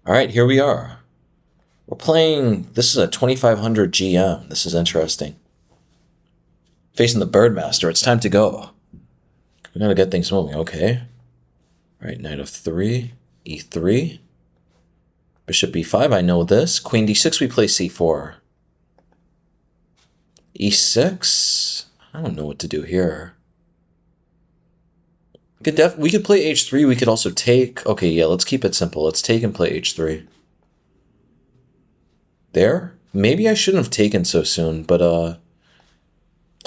Alright, here we are. We're playing, this is a 2500 GM. This is interesting. Facing the Birdmaster, it's time to go. We gotta get things moving, okay. Alright, knight of 3, e3. Bishop b5, I know this. Queen d6, we play c4. e6, I don't know what to do here. We could play h3, we could also take. Okay, yeah, let's keep it simple. Let's take and play h3. There? Maybe I shouldn't have taken so soon, but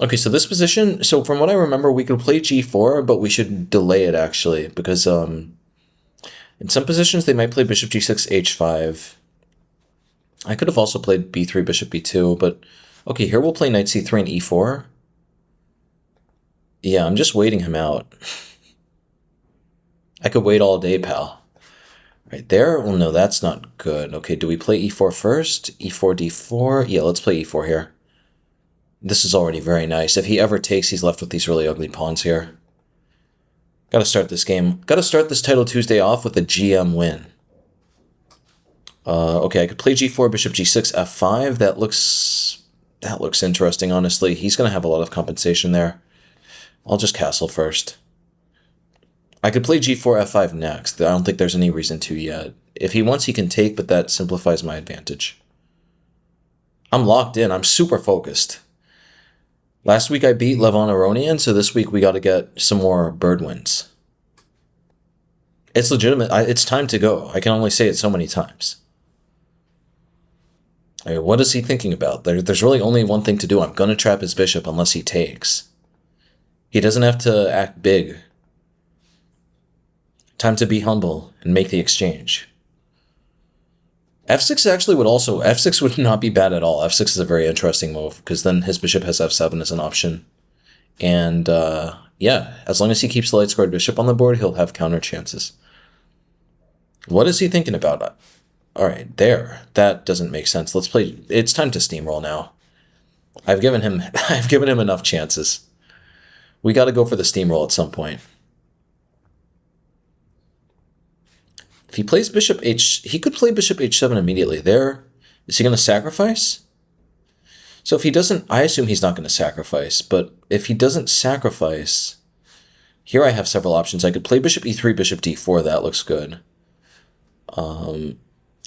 okay, so this position, so from what I remember, we could play g4, but we should delay it actually, because in some positions they might play bishop g6, h5. I could have also played b3, bishop b2, but okay, here we'll play knight c3 and e4. Yeah, I'm just waiting him out. I could wait all day, pal. Right there? Well, no, that's not good. Okay, do we play e4 first? e4, d4? Yeah, let's play e4 here. This is already very nice. If he ever takes, he's left with these really ugly pawns here. Gotta start this game. Gotta start this Title Tuesday off with a GM win. Okay, I could play g4, bishop g6, f5. That looks interesting, honestly. He's gonna have a lot of compensation there. I'll just castle first. I could play g4, f5 next. I don't think there's any reason to yet. If he wants, he can take, but that simplifies my advantage. I'm locked in. I'm super focused. Last week I beat Levon Aronian, so this week we got to get some more bird wins. It's legitimate. It's time to go. I can only say it so many times. I mean, what is he thinking about? There's really only one thing to do. I'm going to trap his bishop unless he takes. He doesn't have to act big. Time to be humble and make the exchange. f6 actually would also, f6 would not be bad at all. f6 is a very interesting move, because then his bishop has f7 as an option. And yeah, as long as he keeps the light squared bishop on the board, he'll have counter chances. What is he thinking about? All right, there. That doesn't make sense. Let's play. It's time to steamroll now. I've given him enough chances. We got to go for the steamroll at some point. If he plays bishop h, he could play bishop h7 immediately. There, is he going to sacrifice? So if he doesn't, I assume he's not going to sacrifice. But if he doesn't sacrifice, here I have several options. I could play bishop e3, bishop d4. That looks good.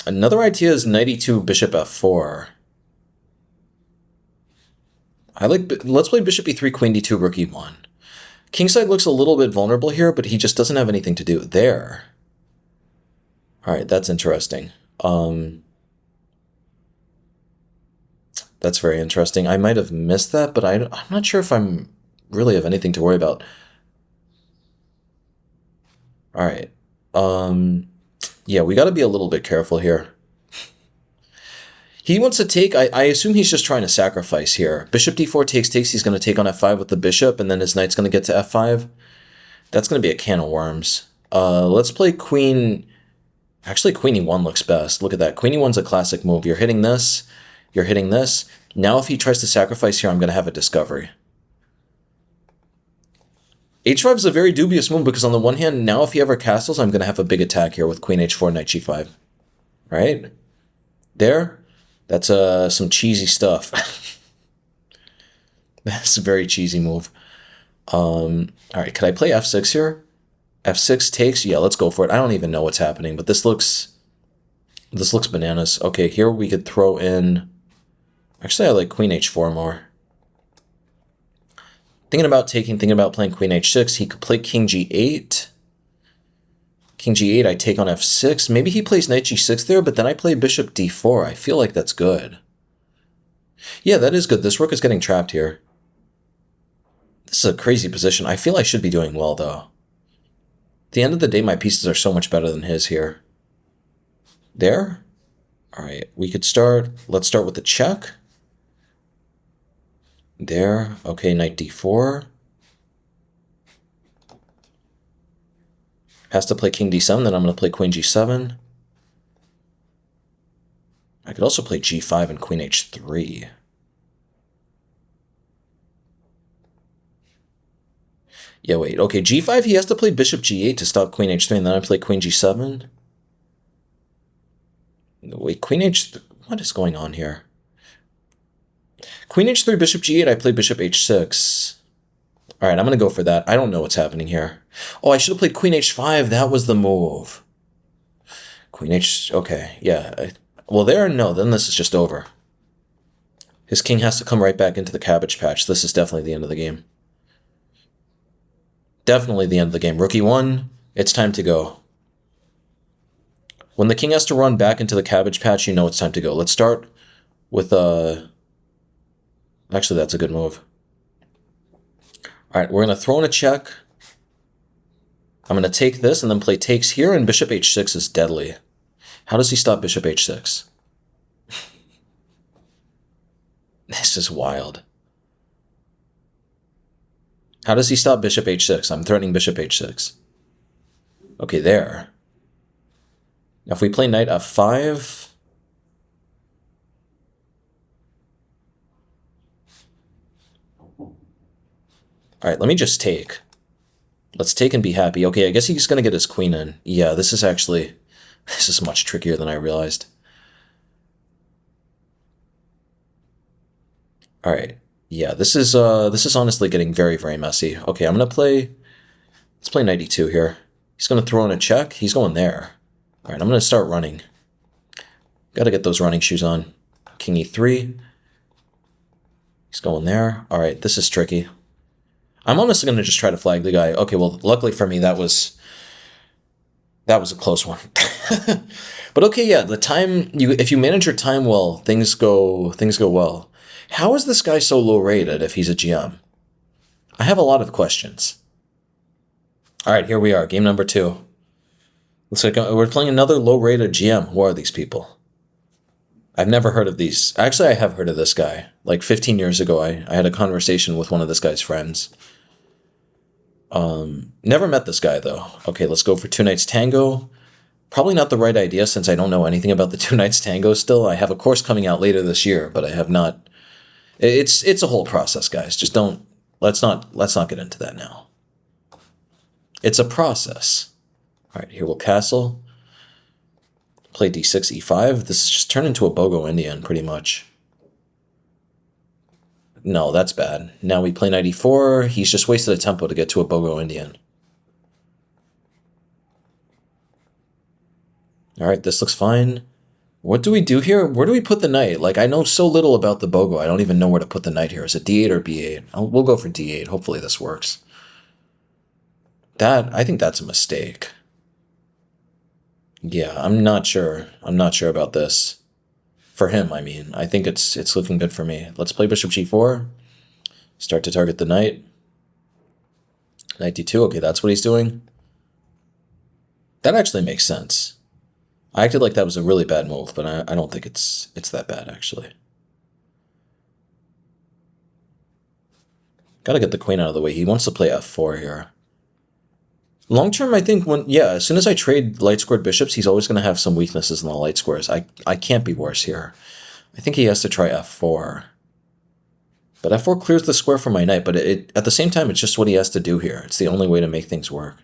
Another idea is knight e2, bishop f4. Let's play bishop e3, queen d2, rook e1. Kingside looks a little bit vulnerable here, but he just doesn't have anything to do there. All right, that's interesting. That's very interesting. I might have missed that, but I'm not sure if I'm really have anything to worry about. All right. Yeah, we got to be a little bit careful here. He wants to take, I assume he's just trying to sacrifice here. Bishop d4 takes, he's going to take on f5 with the bishop, and then his knight's going to get to f5. That's going to be a can of worms. Let's play queen. Actually, queen e1 looks best. Look at that. Queen e1's a classic move. You're hitting this. You're hitting this. Now if he tries to sacrifice here, I'm going to have a discovery. h5 is a very dubious move, because on the one hand, now if he ever castles, I'm going to have a big attack here with queen h4, knight g5. Right? There. That's some cheesy stuff. That's a very cheesy move. All right, could I play f6 here? f6 takes? Yeah, let's go for it. I don't even know what's happening, but this looks bananas. Okay, here we could throw in. Actually, I like queen h4 more. Thinking about playing queen h6. He could play king g8. King g8, I take on f6. Maybe he plays knight g6 there, but then I play bishop d4. I feel like that's good. Yeah, that is good. This rook is getting trapped here. This is a crazy position. I feel I should be doing well, though. At the end of the day, my pieces are so much better than his here. There? All right, we could start. Let's start with the check. There. Okay, knight d4. Has to play king d7, then I'm going to play queen g7. I could also play g5 and queen h3. Yeah, wait. Okay, g5, he has to play bishop g8 to stop queen h3, and then I play queen g7. Wait, queen h3. What is going on here? Queen h3, bishop g8. I play bishop h6. All right, I'm going to go for that. I don't know what's happening here. Oh, I should have played queen h5. That was the move. Queen h... Okay, yeah. Well, there, no. Then this is just over. His king has to come right back into the cabbage patch. This is definitely the end of the game. Definitely the end of the game. Rook e1. It's time to go. When the king has to run back into the cabbage patch, you know it's time to go. Let's start with... Actually, that's a good move. All right, we're going to throw in a check. I'm going to take this and then play takes here, and bishop h6 is deadly. How does he stop bishop h6? This is wild. How does he stop bishop h6? I'm threatening bishop h6. Okay, there. Now if we play knight f5... All right, let me just take. Let's take and be happy. Okay, I guess he's going to get his queen in. Yeah, this is much trickier than I realized. All right. Yeah, this is honestly getting very, very messy. Okay, I'm going to play... Let's play knight e2 here. He's going to throw in a check. He's going there. All right, I'm going to start running. Got to get those running shoes on. King e3. He's going there. All right, this is tricky. I'm honestly going to just try to flag the guy. Okay, well, luckily for me, that was a close one. But okay, yeah, the time if you manage your time well, things go well. How is this guy so low rated if he's a GM? I have a lot of questions. All right, here we are, game number 2. Looks like we're playing another low rated GM. Who are these people? I've never heard of these. Actually, I have heard of this guy. Like 15 years ago, I had a conversation with one of this guy's friends. Never met this guy, though. Okay, let's go for 2 Knights Tango. Probably not the right idea since I don't know anything about the 2 Knights Tango still. I have a course coming out later this year, but I have not... It's a whole process, guys. Just don't... Let's not get into that now. It's a process. All right, here we'll castle. Play d6, e5. This is just turned into a Bogo Indian, pretty much. No, that's bad. Now we play knight e4. He's just wasted a tempo to get to a Bogo Indian. All right, this looks fine. What do we do here? Where do we put the knight? Like, I know so little about the Bogo. I don't even know where to put the knight here. Is it d8 or b8? We'll go for d8. Hopefully this works. I think that's a mistake. Yeah, I'm not sure. I'm not sure about this. For him, I mean. I think it's looking good for me. Let's play bishop g4. Start to target the knight. Knight d2. Okay, that's what he's doing. That actually makes sense. I acted like that was a really bad move, but I don't think it's that bad, actually. Gotta get the queen out of the way. He wants to play f4 here. Long term, I think as soon as I trade light squared bishops, he's always going to have some weaknesses in the light squares. I can't be worse here. I think he has to try f4. But f4 clears the square for my knight, but at the same time, it's just what he has to do here. It's the only way to make things work.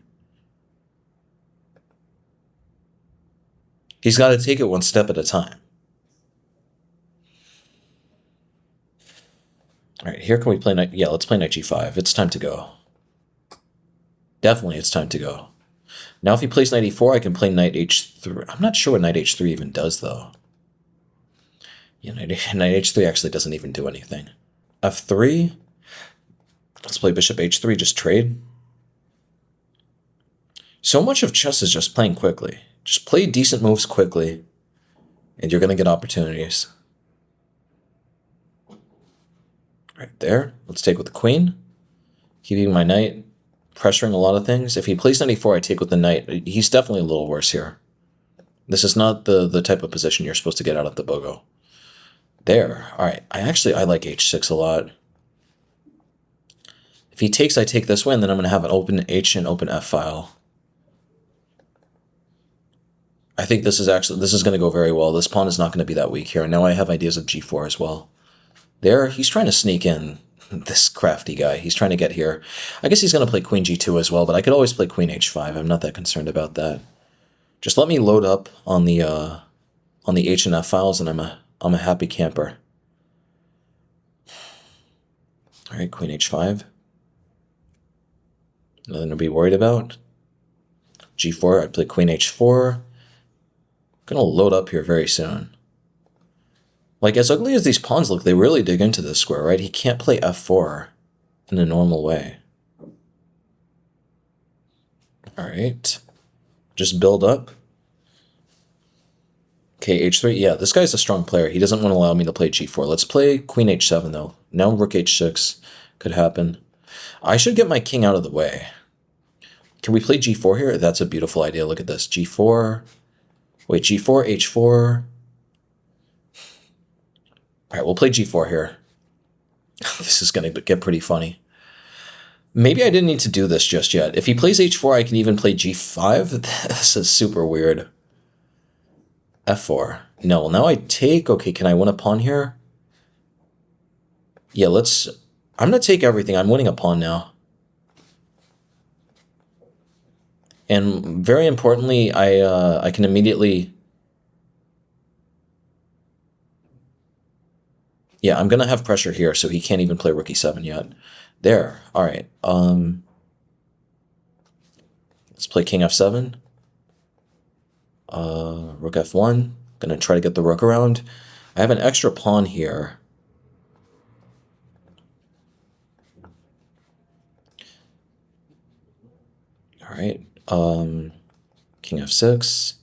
He's got to take it one step at a time. All right, here can we play knight? Yeah, let's play knight g5. It's time to go. Definitely, it's time to go. Now, if he plays knight e4, I can play knight h3. I'm not sure what knight h3 even does, though. Yeah, knight h3 actually doesn't even do anything. f3. Let's play bishop h3, just trade. So much of chess is just playing quickly. Just play decent moves quickly, and you're going to get opportunities. Right there. Let's take with the queen. Keeping my knight. Pressuring a lot of things. If he plays knight e4, I take with the knight. He's definitely a little worse here. This is not the type of position you're supposed to get out of the Bogo. There. All right. I like h6 a lot. If he takes, I take this way, and then I'm going to have an open h and open f file. I think this is going to go very well. This pawn is not going to be that weak here. And now I have ideas of g4 as well. There, he's trying to sneak in. This crafty guy. He's trying to get here. I guess he's going to play queen g2 as well, but I could always play queen h5. I'm not that concerned about that. Just let me load up on the on the H and F files, and I'm a happy camper. All right, queen h5. Nothing to be worried about. g4, I play queen h4. Gonna load up here very soon. Like, as ugly as these pawns look, they really dig into this square, right? He can't play f4 in a normal way. All right. Just build up. Okay, h3. Yeah, this guy's a strong player. He doesn't want to allow me to play g4. Let's play queen h7, though. Now rook h6 could happen. I should get my king out of the way. Can we play g4 here? That's a beautiful idea. Look at this. g4. Wait, g4, h4. All right, we'll play g4 here. This is going to get pretty funny. Maybe I didn't need to do this just yet. If he plays h4, I can even play g5. This is super weird. f4. No, now I take. Okay, can I win a pawn here? Yeah, let's... I'm going to take everything. I'm winning a pawn now. And very importantly, I can immediately... Yeah, I'm going to have pressure here, so he can't even play rook e7 yet. There. All right. Let's play king f7. Rook f1. Going to try to get the rook around. I have an extra pawn here. All right. King f6.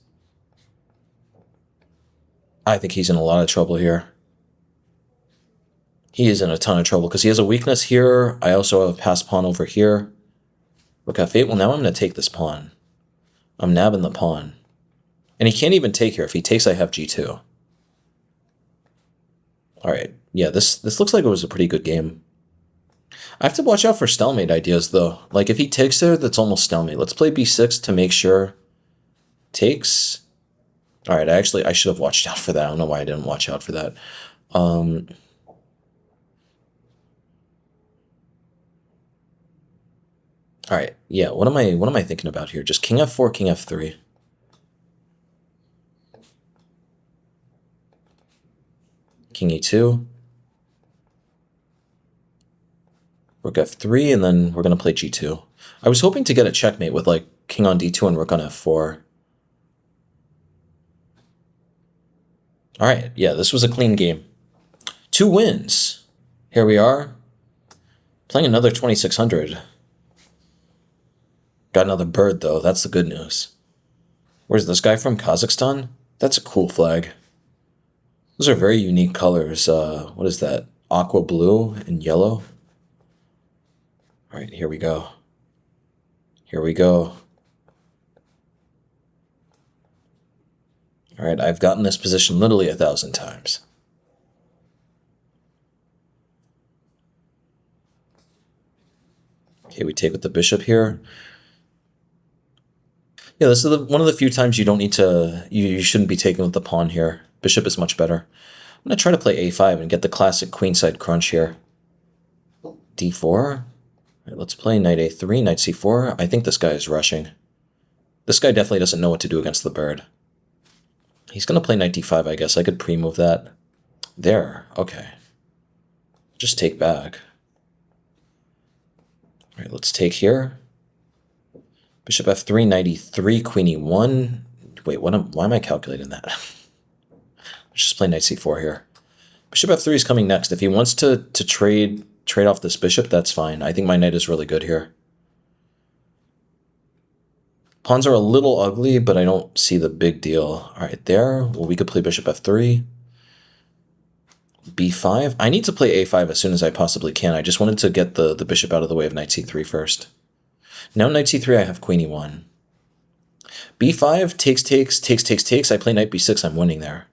I think he's in a lot of trouble here. He is in a ton of trouble because he has a weakness here. I also have a passed pawn over here. Rook f8. Well, now I'm going to take this pawn. I'm nabbing the pawn. And he can't even take here. If he takes, I have g2. All right. Yeah, this looks like it was a pretty good game. I have to watch out for stalemate ideas, though. Like, if he takes there, that's almost stalemate. Let's play b6 to make sure. Takes. All right, I should have watched out for that. I don't know why I didn't watch out for that. All right, yeah, what am I thinking about here? Just king f4, king f3. King e2. Rook f3, and then we're going to play g2. I was hoping to get a checkmate with, like, king on d2 and rook on f4. All right, yeah, this was a clean game. 2 wins. Here we are. Playing another 2600. Got another bird, though. That's the good news. Where's this guy from? Kazakhstan? That's a cool flag. Those are very unique colors. What is that? Aqua blue and yellow. All right, here we go. Here we go. All right, I've gotten this position literally 1,000 times. Okay, we take with the bishop here. Yeah, this is one of the few times you don't need to, you shouldn't be taking with the pawn here. Bishop is much better. I'm going to try to play a5 and get the classic queenside crunch here. d4. All right, let's play knight a3, knight c4. I think this guy is rushing. This guy definitely doesn't know what to do against the bird. He's going to play knight d5, I guess. I could pre-move that. There, okay. Just take back. All right, let's take here. Bishop f3, knight e3, queen e1. Wait, why am I calculating that? Let's just play knight c4 here. Bishop f3 is coming next. If he wants to trade off this bishop, that's fine. I think my knight is really good here. Pawns are a little ugly, but I don't see the big deal. All right, there. Well, we could play bishop f3. b5. I need to play a5 as soon as I possibly can. I just wanted to get the bishop out of the way of knight c3 first. Now knight c3, I have queen e1. b5, takes. I play knight b6, I'm winning there.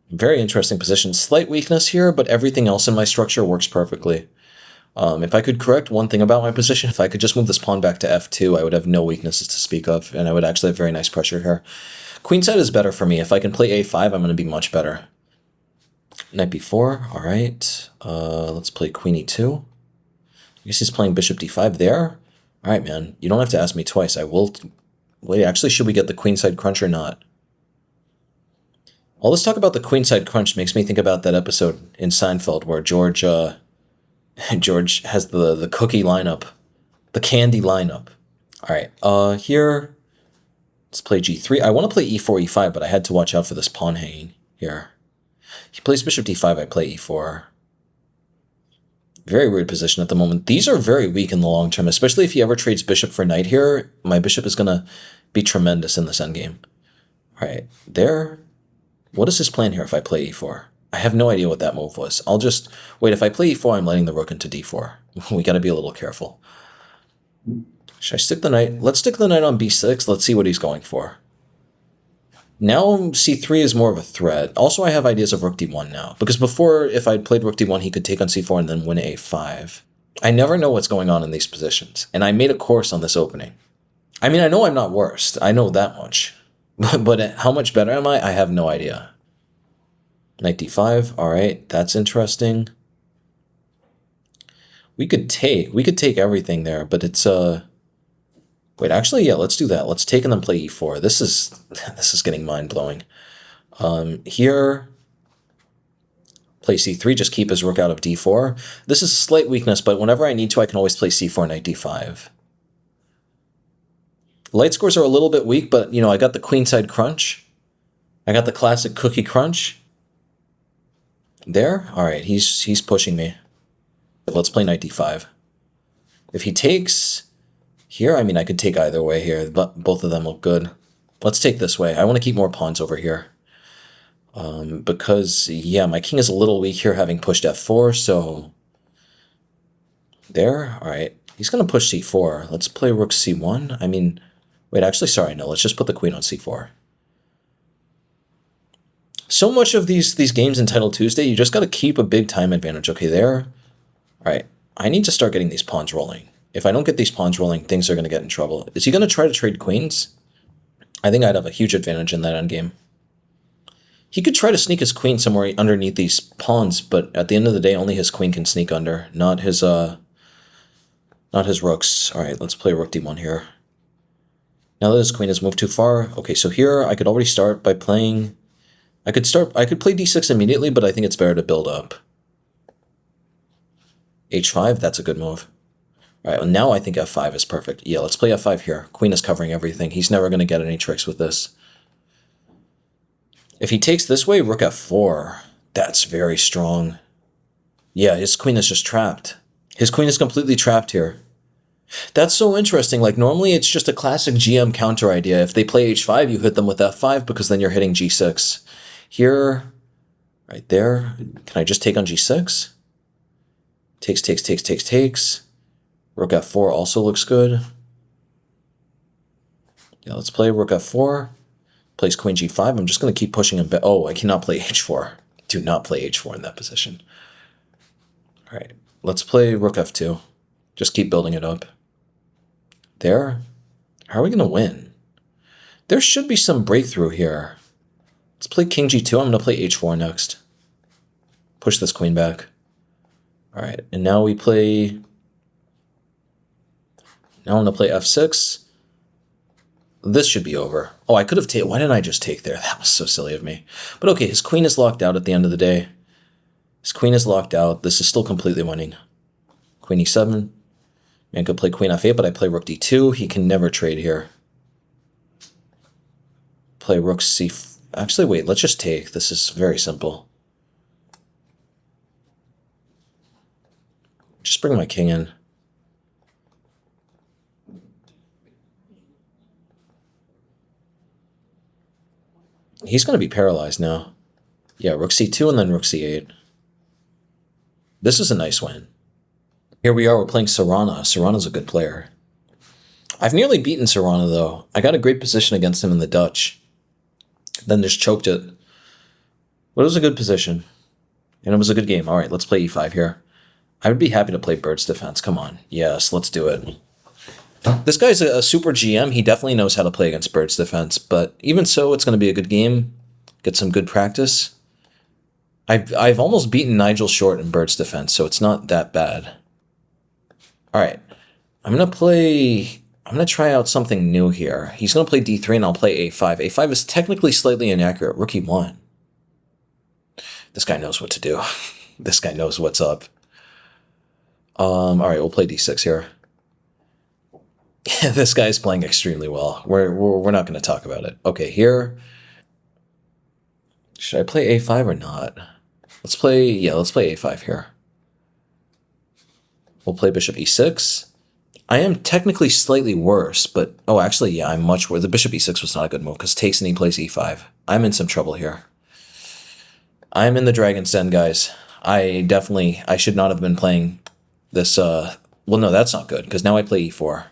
Very interesting position. Slight weakness here, but everything else in my structure works perfectly. If I could correct one thing about my position, if I could just move this pawn back to f2, I would have no weaknesses to speak of, and I would actually have very nice pressure here. Queenside is better for me. If I can play a5, I'm going to be much better. Knight b4, all right. Let's play queen e2. I guess he's playing bishop d5 there. All right, man. You don't have to ask me twice. I will... Wait, actually, should we get the queenside crunch or not? All this talk about the queenside crunch makes me think about that episode in Seinfeld where George has the cookie lineup, the candy lineup. All right, here, let's play g3. I want to play e4, e5, but I had to watch out for this pawn hanging here. He plays bishop d5, I play e4. Very weird position at the moment. These are very weak in the long term, especially if he ever trades bishop for knight here. My bishop is going to be tremendous in this endgame. All right, there. What is his plan here if I play e4? I have no idea what that move was. I'll just... Wait, if I play e4, I'm letting the rook into d4. We got to be a little careful. Should I stick the knight? Let's stick the knight on b6. Let's see what he's going for. Now c3 is more of a threat. Also, I have ideas of rook d1 now. Because before, if I'd played rook d1, he could take on c4 and then win a5. I never know what's going on in these positions. And I made a course on this opening. I mean, I know I'm not worst. I know that much. But how much better am I? I have no idea. Knight d5. All right, that's interesting. We could take everything there, but it's wait, actually, yeah, let's do that. Let's take and then play e4. This is getting mind-blowing. Here, play c3, just keep his rook out of d4. This is a slight weakness, but whenever I need to, I can always play c4, knight d5. Light scores are a little bit weak, but, you know, I got the queenside crunch. I got the classic cookie crunch. There? All right, he's pushing me. Let's play knight d5. If he takes here, I mean, I could take either way here, but both of them look good. Let's take this way. I want to keep more pawns over here. Because, yeah, my king is a little weak here, having pushed f4, so... There? All right. He's going to push c4. Let's play rook c1. I mean... Wait, actually, sorry, no. Let's just put the queen on c4. So much of these games in Title Tuesday, you just got to keep a big time advantage. Okay, there. All right. I need to start getting these pawns rolling. If I don't get these pawns rolling, things are going to get in trouble. Is he going to try to trade queens? I think I'd have a huge advantage in that endgame. He could try to sneak his queen somewhere underneath these pawns, but at the end of the day, only his queen can sneak under, not his rooks. All right, let's play rook d1 here. Now that his queen has moved too far. Okay, so here I could already start by playing... I could play d6 immediately, but I think it's better to build up. h5, that's a good move. All right, well, now I think f5 is perfect. Yeah, let's play f5 here. Queen is covering everything. He's never going to get any tricks with this. If he takes this way, rook f4. That's very strong. Yeah, his queen is just trapped. His queen is completely trapped here. That's so interesting. Like, normally it's just a classic GM counter idea. If they play h5, you hit them with f5 because then you're hitting g6. Here, right there, can I just take on g6? Takes. Rook f4 also looks good. Yeah, let's play rook f4. Plays queen g5. I'm just going to keep pushing him back. Oh, I cannot play h4. Do not play h4 in that position. All right, let's play rook f2. Just keep building it up. There. How are we going to win? There should be some breakthrough here. Let's play king g2. I'm going to play h4 next. Push this queen back. All right, and now we play... Now I'm going to play f6. This should be over. Oh, I could have taken... Why didn't I just take there? That was so silly of me. But okay, his queen is locked out at the end of the day. His queen is locked out. This is still completely winning. Queen e7. Man could play queen f8, but I play rook d2. He can never trade here. Play rook c... Actually, wait, let's just take. This is very simple. Just bring my king in. He's going to be paralyzed now. Yeah, rook c2 and then rook c8. This is a nice win. Here we are, we're playing Sarana. Sarana's a good player. I've nearly beaten Sarana, though. I got a great position against him in the Dutch. Then just choked it. But it was a good position. And it was a good game. All right, let's play e5 here. I would be happy to play bird's defense. Come on. Yes, let's do it. This guy's a super GM. He definitely knows how to play against bird's defense. But even so, it's going to be a good game. Get some good practice. I've almost beaten Nigel Short in bird's defense, so it's not that bad. All right. I'm going to try out something new here. He's going to play d3 and I'll play a5. a5 is technically slightly inaccurate. Rook e1. This guy knows what to do. This guy knows what's up. All right, we'll play d6 here. This guy's playing extremely well. We're not going to talk about it. Okay, here. Should I play a5 or not? Let's play a5 here. We'll play bishop e6. I am technically slightly worse, but... Oh, actually, yeah, I'm much worse. The bishop e6 was not a good move, because takes and he plays e5. I'm in some trouble here. I'm in the Dragon's Den, guys. I should not have been playing this... Well, no, that's not good, because now I play e4.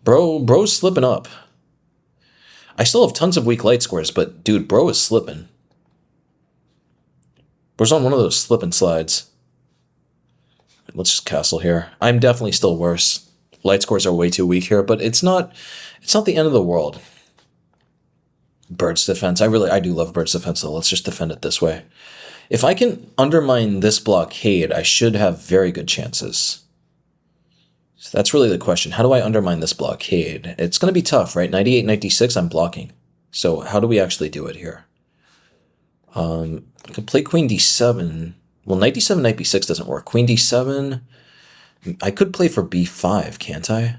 Bro's slipping up. I still have tons of weak light scores, but, dude, bro is slipping. Bro's on one of those slip and slides. Let's just castle here. I'm definitely still worse. Light scores are way too weak here, but it's not the end of the world. Bird's defense. I do love Bird's defense, though. Let's just defend it this way. If I can undermine this blockade, I should have very good chances. So that's really the question. How do I undermine this blockade? It's going to be tough, right? 98, 96, I'm blocking. So how do we actually do it here? I could play queen d7. Well, knight d7, knight b6 doesn't work. Queen d7, I could play for b5, can't I?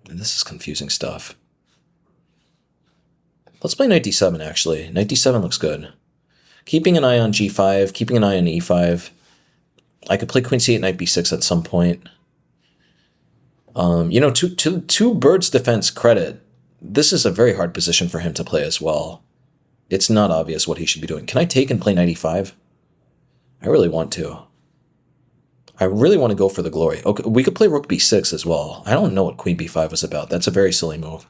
And this is confusing stuff. Let's play knight d7, actually. Knight d7 looks good. Keeping an eye on g5, keeping an eye on e5. I could play queen c8, knight b6 at some point. You know, to Bird's defense credit, this is a very hard position for him to play as well. It's not obvious what he should be doing. Can I take and play knight e5? I really want to. I really want to go for the glory. Okay, we could play rook b6 as well. I don't know what queen b5 was about. That's a very silly move.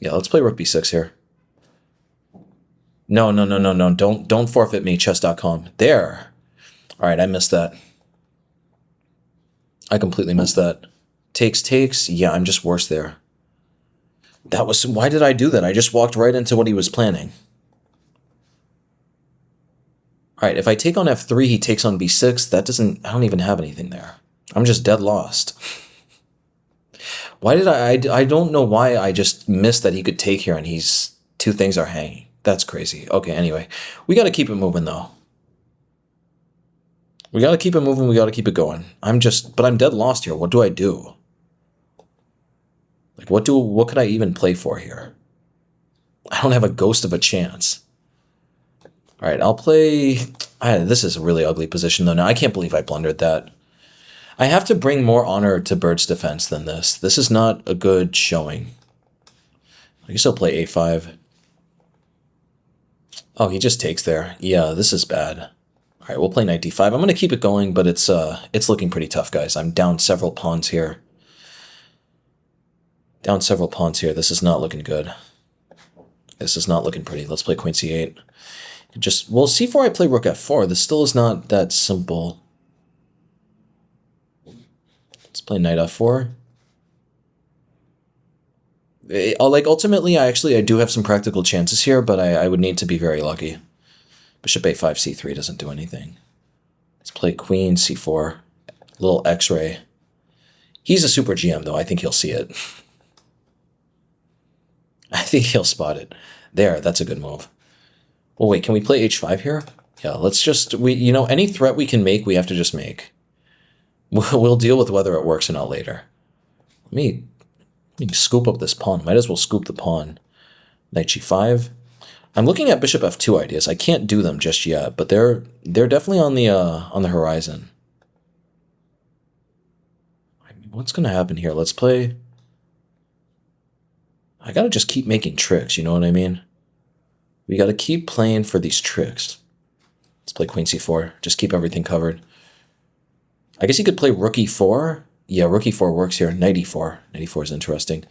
Yeah, let's play rook b6 here. No. Don't forfeit me, chess.com. There. All right, I missed that. I completely missed that. Takes. Yeah, I'm just worse there. Why did I do that? I just walked right into what he was planning. All right, if I take on f3, he takes on b6. I don't even have anything there. I'm just dead lost. Why did I don't know why I just missed that he could take here and two things are hanging. That's crazy. Okay, anyway, we got to keep it moving though. We got to keep it moving. We got to keep it going. But I'm dead lost here. What do I do? Like, what could I even play for here? I don't have a ghost of a chance. All right, I'll play... this is a really ugly position, though. Now, I can't believe I blundered that. I have to bring more honor to Bird's defense than this. This is not a good showing. I guess I'll play a5. Oh, he just takes there. Yeah, this is bad. All right, we'll play knight d5. I'm going to keep it going, but it's looking pretty tough, guys. I'm down several pawns here. This is not looking good. This is not looking pretty. Let's play queen c8. Well, c4 I play rook f4. This still is not that simple. Let's play knight f4. Ultimately, I do have some practical chances here, but I would need to be very lucky. Bishop a5, c3 doesn't do anything. Let's play queen c4. Little x-ray. He's a super GM, though. I think he'll see it. I think he'll spot it. There, that's a good move. Well, wait, can we play h5 here? Yeah, let's just... any threat we can make, we have to just make. We'll deal with whether it works or not later. Let me scoop up this pawn. Might as well scoop the pawn. Knight g5. I'm looking at bishop f2 ideas. I can't do them just yet, but they're definitely on the horizon. What's going to happen here? Let's play... I got to just keep making tricks, you know what I mean? We got to keep playing for these tricks. Let's play queen c4. Just keep everything covered. I guess you could play rook e4. Yeah, rook e4 works here. Knight e4. Knight e4 is interesting.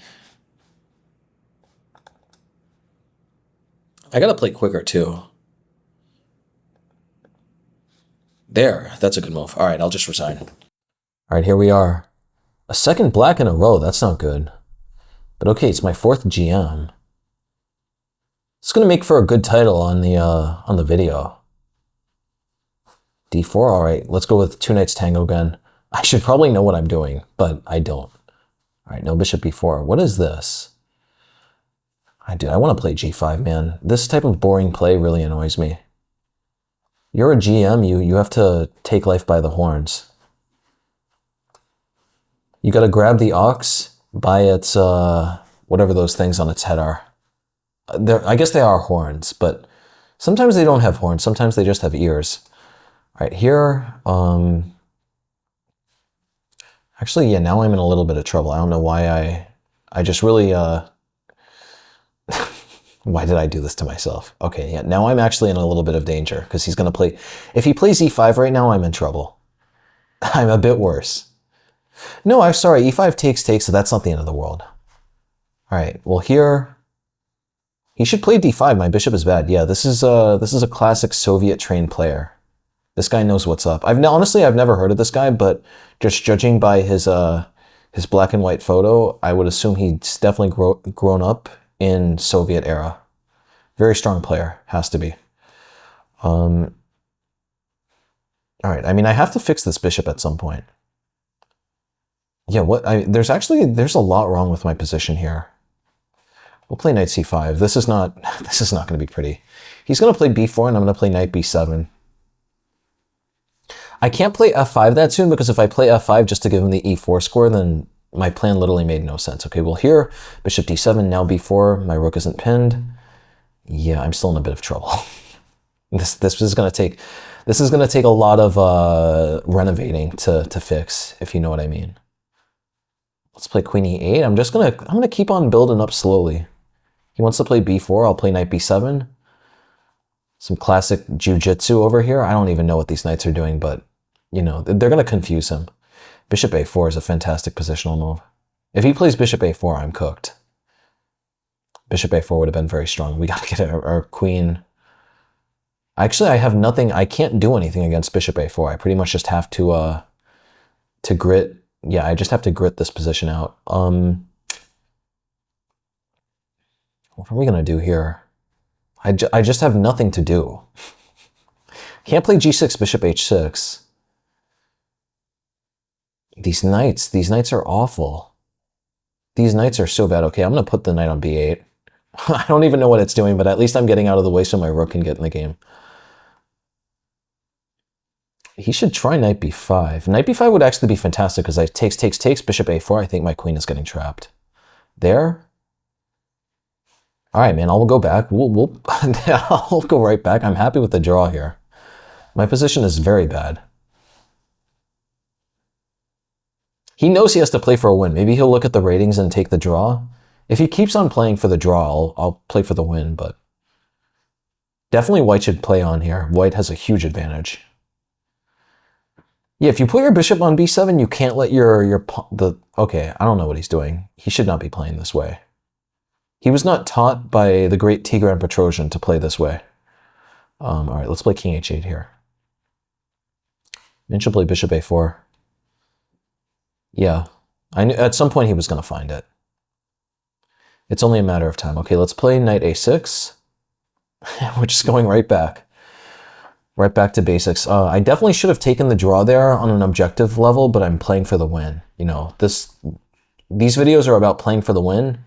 I got to play quicker, too. There. That's a good move. All right, I'll just resign. All right, here we are. A second black in a row. That's not good. But okay, it's my 4th GM. It's going to make for a good title on the video. d4, all right. Let's go with 2 knights tango again. I should probably know what I'm doing, but I don't. All right, no bishop b4. What is this? I want to play g5, man. This type of boring play really annoys me. You're a GM, you have to take life by the horns. You gotta grab the ox by its, whatever those things on its head are. I guess they are horns, but sometimes they don't have horns. Sometimes they just have ears. All right, here, actually, yeah, now I'm in a little bit of trouble. I don't know why I just really, why did I do this to myself? Okay, yeah, now I'm actually in a little bit of danger because he's going to play, if he plays e5 right now, I'm in trouble. I'm a bit worse. No, I'm sorry, e5 takes, so that's not the end of the world. All right, well here, he should play d5. My bishop is bad. Yeah, this is a classic Soviet-trained player. This guy knows what's up. Honestly, I've never heard of this guy, but just judging by his black and white photo, I would assume he's definitely grown up in Soviet era. Very strong player, has to be. All right, I mean, I have to fix this bishop at some point. Yeah, there's a lot wrong with my position here. We'll play knight c5. This is not going to be pretty. He's going to play b4, and I'm going to play knight b7. I can't play f5 that soon, because if I play f5 just to give him the e4 score, then my plan literally made no sense. Okay, well here, bishop d7, now b4, my rook isn't pinned. Yeah, I'm still in a bit of trouble. This is going to take a lot of renovating to fix, if you know what I mean. Let's play queen e8. I'm gonna keep on building up slowly. He wants to play b4, I'll play knight b7. Some classic jiu-jitsu over here. I don't even know what these knights are doing, but you know, they're gonna confuse him. Bishop a4 is a fantastic positional move. If he plays bishop a4, I'm cooked. Bishop a4 would have been very strong. We gotta get our queen. Actually, I have nothing, I can't do anything against bishop a4. I pretty much just have to grit. Yeah, I just have to grit this position out. What are we gonna do here? I just have nothing to do. Can't play g6, bishop h6. These knights are awful. These knights are so bad. Okay, I'm gonna put the knight on b8. I don't even know what it's doing, but at least I'm getting out of the way so my rook can get in the game. He should try knight b5. Knight b5 would actually be fantastic because I takes, bishop a4. I think my queen is getting trapped. There. All right, man, I'll go back. I'll go right back. I'm happy with the draw here. My position is very bad. He knows he has to play for a win. Maybe he'll look at the ratings and take the draw. If he keeps on playing for the draw, I'll play for the win, but definitely white should play on here. White has a huge advantage. Yeah, if you put your bishop on b7, you can't let okay, I don't know what he's doing. He should not be playing this way. He was not taught by the great Tigran Petrosian to play this way. All right, let's play king h8 here. Minh should play bishop a4. Yeah, I knew at some point he was going to find it. It's only a matter of time. Okay, let's play knight a6. We're just going right back. Right back to basics. I definitely should have taken the draw there on an objective level, but I'm playing for the win. You know, these videos are about playing for the win,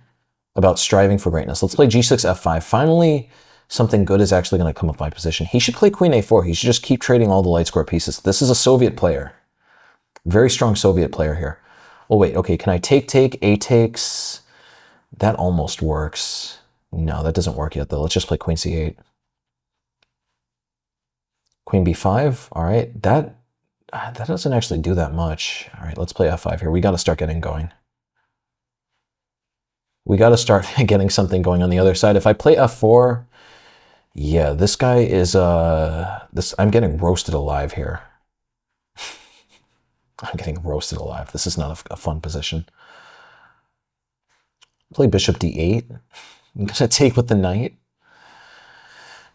about striving for greatness. Let's play g6, f5. Finally, something good is actually going to come up my position. He should play queen a4. He should just keep trading all the light square pieces. This is a Soviet player. Very strong Soviet player here. Oh, wait. Okay, can I take? A takes. That almost works. No, that doesn't work yet, though. Let's just play queen c8. Queen b5, all right. That doesn't actually do that much. All right, let's play f5 here. We got to start getting going. We got to start getting something going on the other side. If I play f4, yeah, this guy is, I'm getting roasted alive here. I'm getting roasted alive. This is not a fun position. Play bishop d8. I'm gonna take with the knight.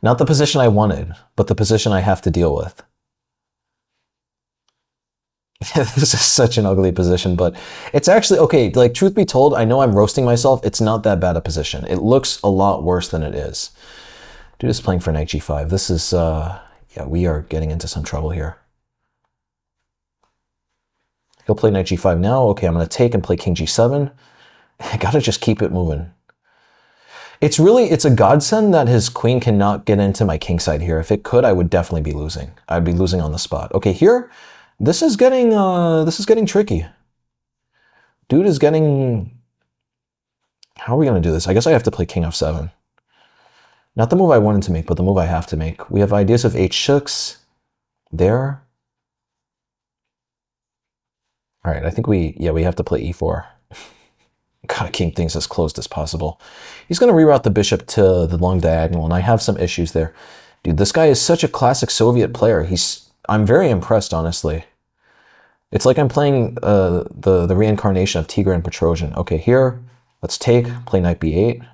Not the position I wanted, but the position I have to deal with. This is such an ugly position, but it's actually, okay, like, truth be told, I know I'm roasting myself. It's not that bad a position. It looks a lot worse than it is. Dude is playing for knight g5. This is, yeah, we are getting into some trouble here. He'll play knight g5 now. Okay, I'm going to take and play king g7. I got to just keep it moving. It's a godsend that his queen cannot get into my kingside here. If it could, I would definitely be losing. I'd be losing on the spot. Okay, here, this is getting tricky. Dude is getting... How are we going to do this? I guess I have to play king f7. Not the move I wanted to make, but the move I have to make. We have ideas of h6 there. All right, I think we have to play e4. Gotta keep things as closed as possible. He's going to reroute the bishop to the long diagonal, and I have some issues there. Dude, this guy is such a classic Soviet player. I'm very impressed, honestly. It's like I'm playing the reincarnation of Tigran and Petrosian. Okay, here, let's take, play knight b8.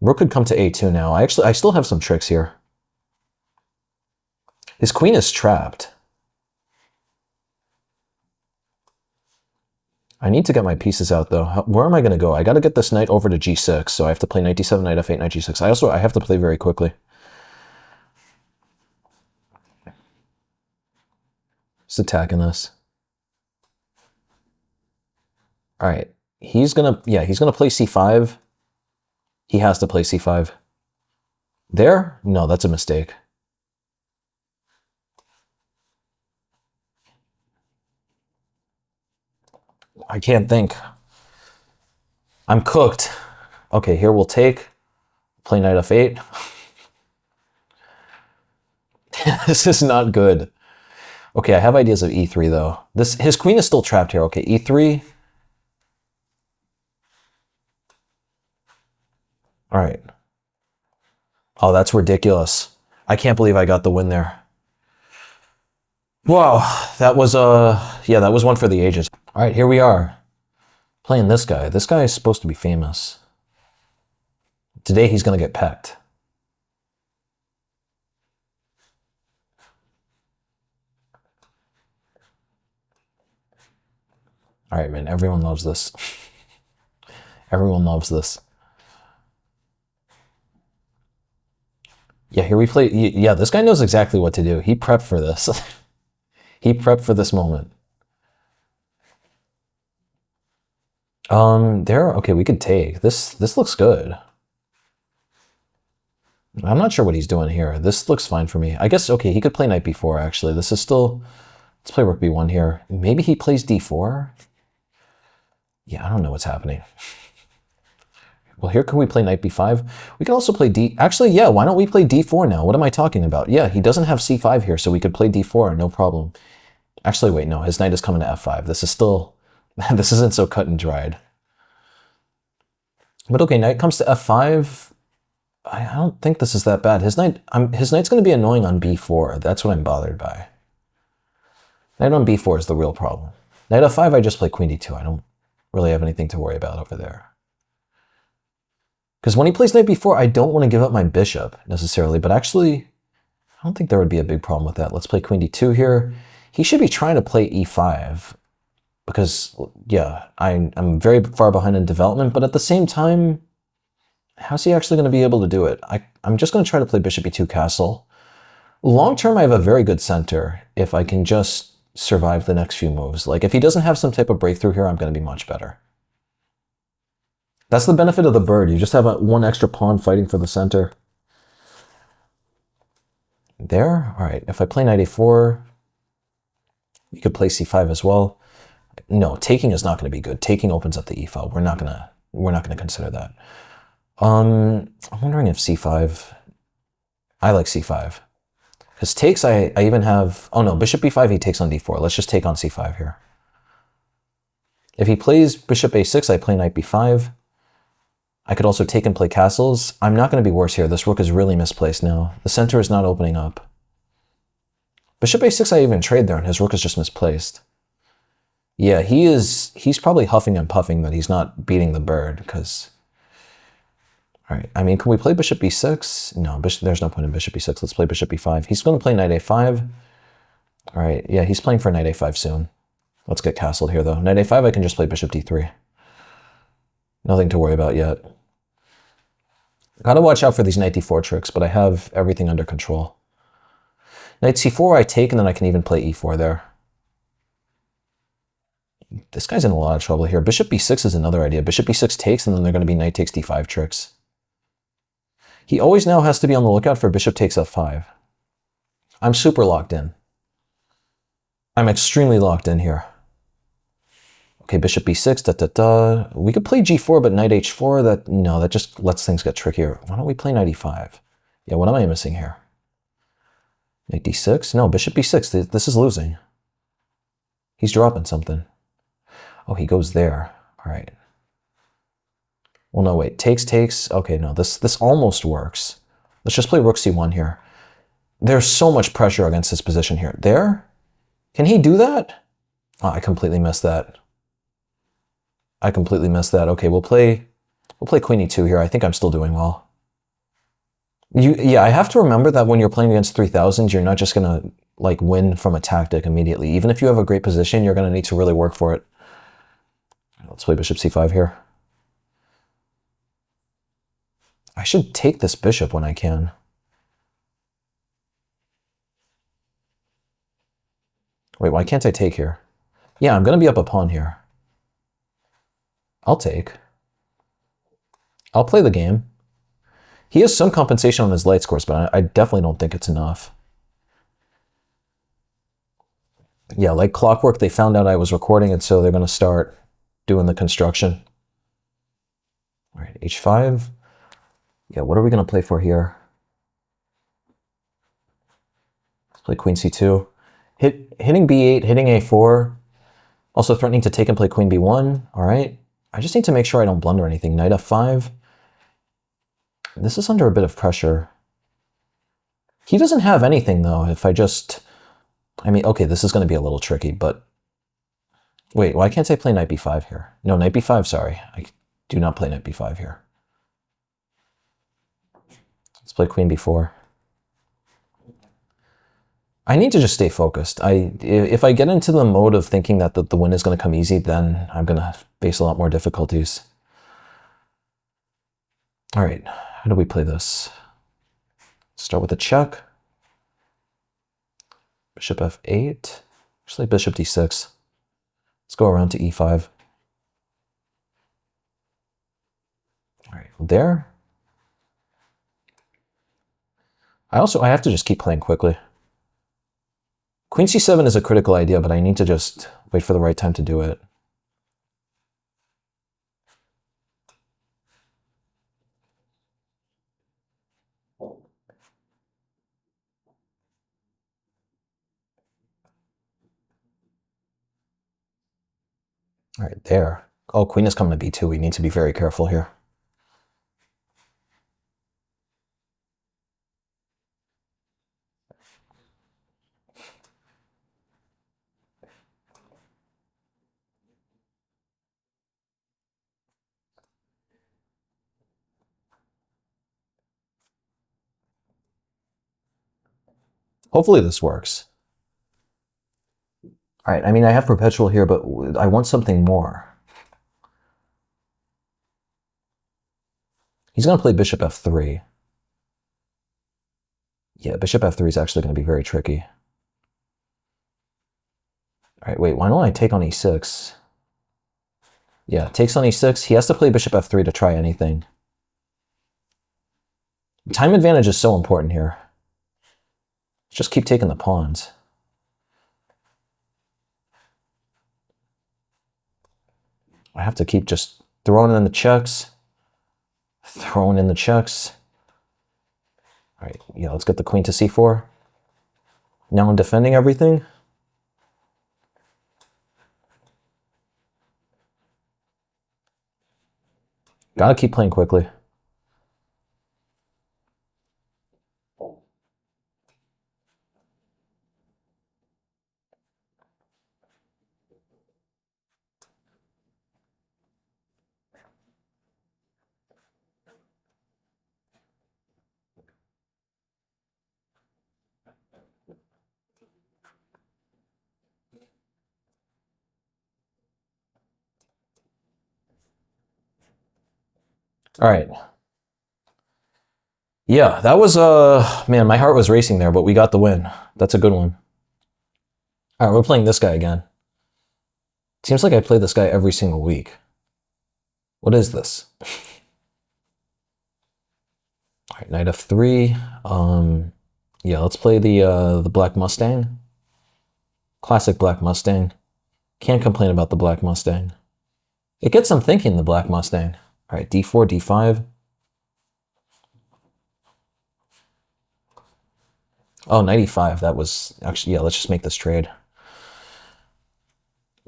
Rook could come to a2 now. I still have some tricks here. His queen is trapped. I need to get my pieces out, though. Where am I going to go? I got to get this knight over to g6, so I have to play knight d7, knight f8, knight g6. I have to play very quickly. Just attacking this. All right. He's going to play c5. He has to play c5. There? No, that's a mistake. I can't think. I'm cooked. Okay, here we'll take. Play knight f8. This is not good. Okay, I have ideas of e3 though. His queen is still trapped here. Okay, e3. All right. Oh, that's ridiculous. I can't believe I got the win there. Wow, that was that was one for the ages. All right, here we are. Playing this guy. This guy is supposed to be famous. Today he's going to get pecked. All right, man, everyone loves this. Everyone loves this. Yeah, here we play. Yeah, this guy knows exactly what to do. He prepped for this. He prepped for this moment. Okay, we could take. This looks good. I'm not sure what he's doing here. This looks fine for me. I guess, okay, he could play knight b4, actually. This is still... Let's play rook b1 here. Maybe he plays d4? Yeah, I don't know what's happening. Well, here can we play knight b5? We can also play d... Actually, yeah, why don't we play d4 now? What am I talking about? Yeah, he doesn't have c5 here, so we could play d4, no problem. Actually, wait, no, his knight is coming to f5. This is still... This isn't so cut and dried. But okay, knight comes to f5. I don't think this is that bad. His knight's going to be annoying on b4. That's what I'm bothered by. Knight on b4 is the real problem. Knight f5, I just play queen d2. I don't really have anything to worry about over there. Because when he plays knight b4, I don't want to give up my bishop necessarily, but actually, I don't think there would be a big problem with that. Let's play queen d2 here. He should be trying to play e5 because, yeah, I'm very far behind in development, but at the same time, how's he actually going to be able to do it? I'm just going to try to play bishop e2 castle. Long term, I have a very good center if I can just survive the next few moves. Like, if he doesn't have some type of breakthrough here, I'm going to be much better. That's the benefit of the bird. You just have one extra pawn fighting for the center. There? All right, if I play knight a4, you could play c5 as well. No, taking is not going to be good. Taking opens up the e file. We're not gonna consider that. I'm wondering if c5. I like c5 because takes. I even have. Oh no, bishop b5. He takes on d4. Let's just take on c5 here. If he plays bishop a6, I play knight b5. I could also take and play castles. I'm not going to be worse here. This rook is really misplaced now. The center is not opening up. Bishop a6, I even trade there, and his rook is just misplaced. Yeah, he's probably huffing and puffing that he's not beating the bird, because... All right, I mean, can we play bishop b6? No, there's no point in bishop b6. Let's play bishop b5. He's going to play knight a5. All right, yeah, he's playing for knight a5 soon. Let's get castled here, though. Knight a5, I can just play bishop d3. Nothing to worry about yet. Gotta watch out for these knight d4 tricks, but I have everything under control. Knight c4, I take, and then I can even play e4 there. This guy's in a lot of trouble here. Bishop b6 is another idea. Bishop b6 takes, and then they're going to be knight takes d5 tricks. He always now has to be on the lookout for bishop takes f5. I'm super locked in. I'm extremely locked in here. Okay, bishop b6, We could play g4, but knight h4, no, that just lets things get trickier. Why don't we play knight e5? Yeah, what am I missing here? Knight d6? No, bishop b6, this is losing. He's dropping something. Oh, he goes there. All right. Well, no, wait, takes. Okay, no, this almost works. Let's just play rook c1 here. There's so much pressure against his position here. There? Can he do that? Oh, I completely missed that. Okay, we'll play queen e2 here. I think I'm still doing well. Yeah, I have to remember that when you're playing against 3000s, you're not just gonna like win from a tactic immediately. Even if you have a great position, you're gonna need to really work for it. Let's play bishop c5 here. I should take this bishop when I can. Wait, why can't I take here? Yeah, I'm gonna be up a pawn here. I'll take. I'll play the game. He has some compensation on his light scores, but I definitely don't think it's enough. Yeah, like clockwork, they found out I was recording it, so they're going to start doing the construction. All right, h5. Yeah, what are we going to play for here? Let's play queen c2. Hitting b8, hitting a4. Also threatening to take and play queen b1. All right. I just need to make sure I don't blunder anything. Knight f5. This is under a bit of pressure. He doesn't have anything, though. If I just... I mean, okay, this is going to be a little tricky, but... Wait, why can't I play knight b5 here? No, knight b5, sorry. I do not play knight b5 here. Let's play queen b4. I need to just stay focused. If I get into the mode of thinking that the win is going to come easy, then I'm going to face a lot more difficulties. All right, how do we play this? Start with a check. Bishop f8. Actually, bishop d6. Let's go around to e5. All right, there. I have to just keep playing quickly. Queen c7 is a critical idea, but I need to just wait for the right time to do it. All right, there. Oh, queen is coming to b2. We need to be very careful here. Hopefully this works. All right, I mean, I have perpetual here, but I want something more. He's going to play bishop f3. Yeah, bishop f3 is actually going to be very tricky. All right, wait, why don't I take on e6? Yeah, takes on e6. He has to play bishop f3 to try anything. Time advantage is so important here. Just keep taking the pawns. I have to keep just throwing in the checks. Throwing in the checks. All right, yeah, let's get the queen to c4. Now I'm defending everything. Gotta keep playing quickly. All right. Yeah, that was, man, my heart was racing there, but we got the win. That's a good one. All right, we're playing this guy again. Seems like I play this guy every single week. What is this? All right, knight f3. Yeah, let's play the Black Mustang. Classic Black Mustang. Can't complain about the Black Mustang. It gets some thinking, the Black Mustang. All right, d4, d5. Oh, 95. That was actually, yeah, let's just make this trade.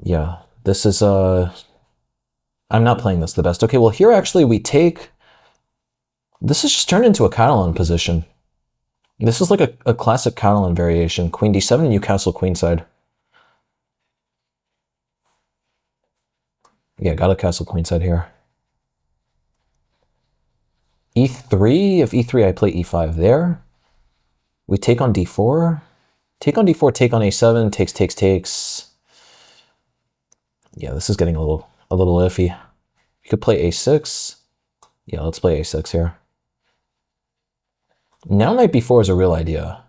Yeah, this is, I'm not playing this the best. Okay, well, here actually we take, this is just turned into a Catalan position. This is like a classic Catalan variation. Queen d7, Newcastle queenside. Yeah, got a castle queenside here. e3, if e3, I play e5 there. We take on d4. Take on d4, take on a7, takes. Yeah, this is getting a little iffy. You could play a6. Yeah, let's play a6 here. Now knight b4 is a real idea.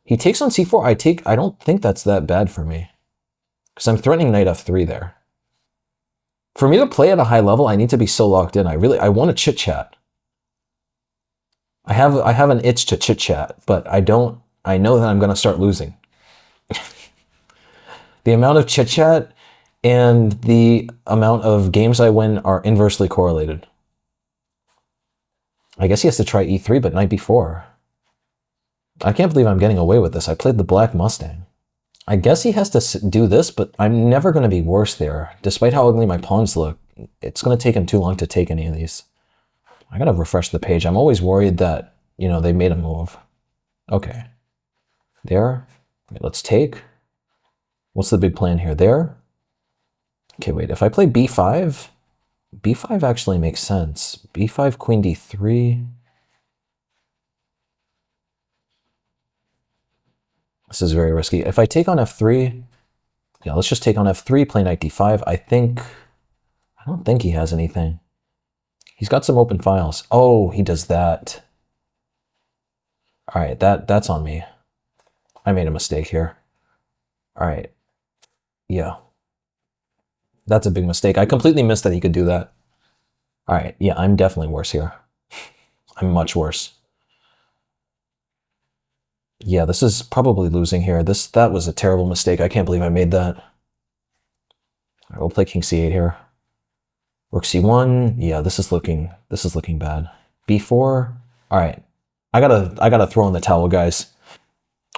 He takes on c4, I don't think that's that bad for me. Because I'm threatening knight f3 there. For me to play at a high level, I need to be so locked in. I want to chit-chat. I have an itch to chit-chat, but I know that I'm going to start losing. The amount of chit-chat and the amount of games I win are inversely correlated. I guess he has to try e3, but knight b4. I can't believe I'm getting away with this. I played the Black Mustang. I guess he has to do this, but I'm never going to be worse there. Despite how ugly my pawns look, it's going to take him too long to take any of these. I got to refresh the page. I'm always worried that, you know, they made a move. Okay. There. Wait, let's take. What's the big plan here? There. Okay, wait. If I play b5, b5 actually makes sense. b5, queen d3. This is very risky. If I take on f3, yeah, let's just take on f3, play knight d5. I don't think he has anything. He's got some open files. Oh, he does that. All right, that's on me. I made a mistake here. All right. Yeah. That's a big mistake. I completely missed that he could do that. All right. Yeah, I'm definitely worse here. I'm much worse. Yeah, this is probably losing here. That was a terrible mistake. I can't believe I made that. All right, we'll play king c8 here. Rook c1. Yeah, this is looking bad. b4. All right. I gotta throw in the towel, guys.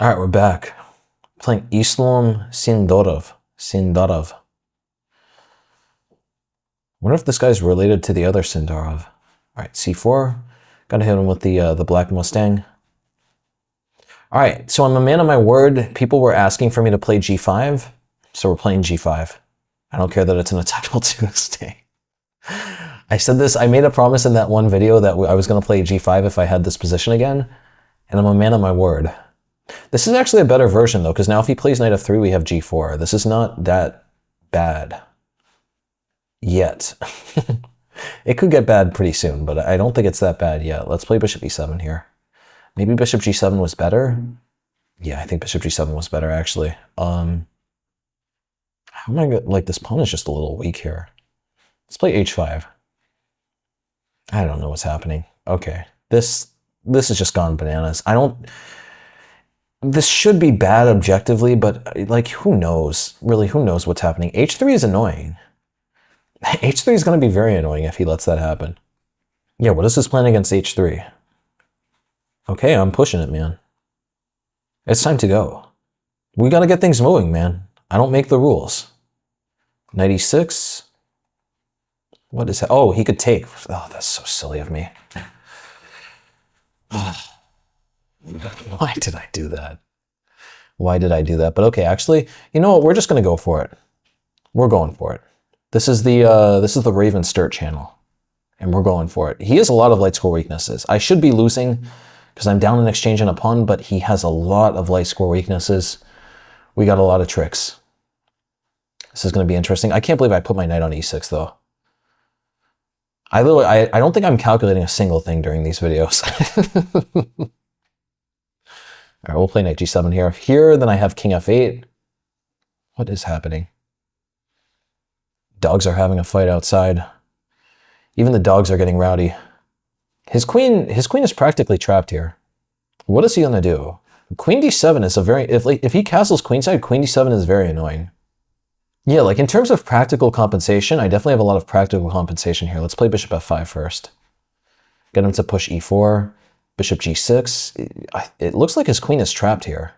All right, we're back. Playing Islom Sindarov. Wonder if this guy's related to the other Sindarov. All right, c4. Gotta hit him with the Black Mustang. All right, so I'm a man of my word. People were asking for me to play g5, so we're playing g5. I don't care that it's an attackable Tuesday. I said this, I made a promise in that one video that I was going to play g5 if I had this position again, and I'm a man of my word. This is actually a better version, though, because now if he plays knight f3, we have g4. This is not that bad yet. It could get bad pretty soon, but I don't think it's that bad yet. Let's play bishop e7 here. Maybe bishop g7 was better? Yeah, I think bishop g7 was better, actually. How am I gonna, like, this pawn is just a little weak here. Let's play h5. I don't know what's happening. Okay, this has just gone bananas. This should be bad objectively, but, like, who knows? Really, who knows what's happening? h3 is annoying. h3 is going to be very annoying if he lets that happen. Yeah, what is his plan against h3? Okay, I'm pushing it, man. It's time to go. We got to get things moving, man. I don't make the rules. Knight e6. What is that? Oh, he could take. Oh, that's so silly of me. Why did I do that? Why did I do that? But okay, actually, you know what? We're just going to go for it. We're going for it. This is the Raven Sturt channel, and we're going for it. He has a lot of light score weaknesses. I should be losing because I'm down in exchange and a pawn, but he has a lot of light score weaknesses. We got a lot of tricks. This is going to be interesting. I can't believe I put my knight on e6, though. I don't think I'm calculating a single thing during these videos. All right, we'll play knight g7 here. Here, then I have king f8. What is happening? Dogs are having a fight outside. Even the dogs are getting rowdy. His queen is practically trapped here. What is he gonna do? Queen d7 is a very, if he castles queenside, queen d7 is very annoying. Yeah, like in terms of practical compensation, I definitely have a lot of practical compensation here. Let's play bishop f5 first. Get him to push e4, bishop g6. It looks like his queen is trapped here.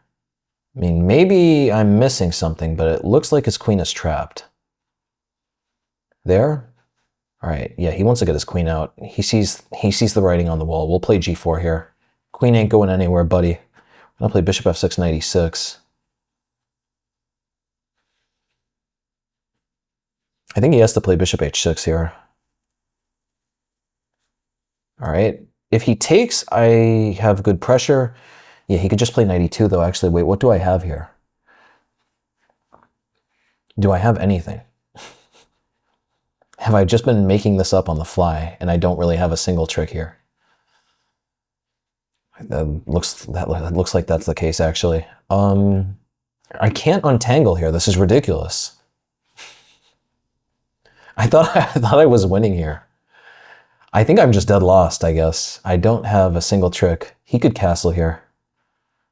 I mean, maybe I'm missing something, but it looks like his queen is trapped. There? All right, yeah, he wants to get his queen out. He sees the writing on the wall. We'll play g4 here. Queen ain't going anywhere, buddy. I'm gonna play bishop f6, knight e6. I think he has to play bishop h6 here. All right. If he takes, I have good pressure. Yeah, he could just play knight e2 though. Actually, wait, what do I have here? Do I have anything? Have I just been making this up on the fly and I don't really have a single trick here? That looks like that's the case actually. I can't untangle here. This is ridiculous. I thought I was winning here. I think I'm just dead lost, I guess. I don't have a single trick. He could castle here.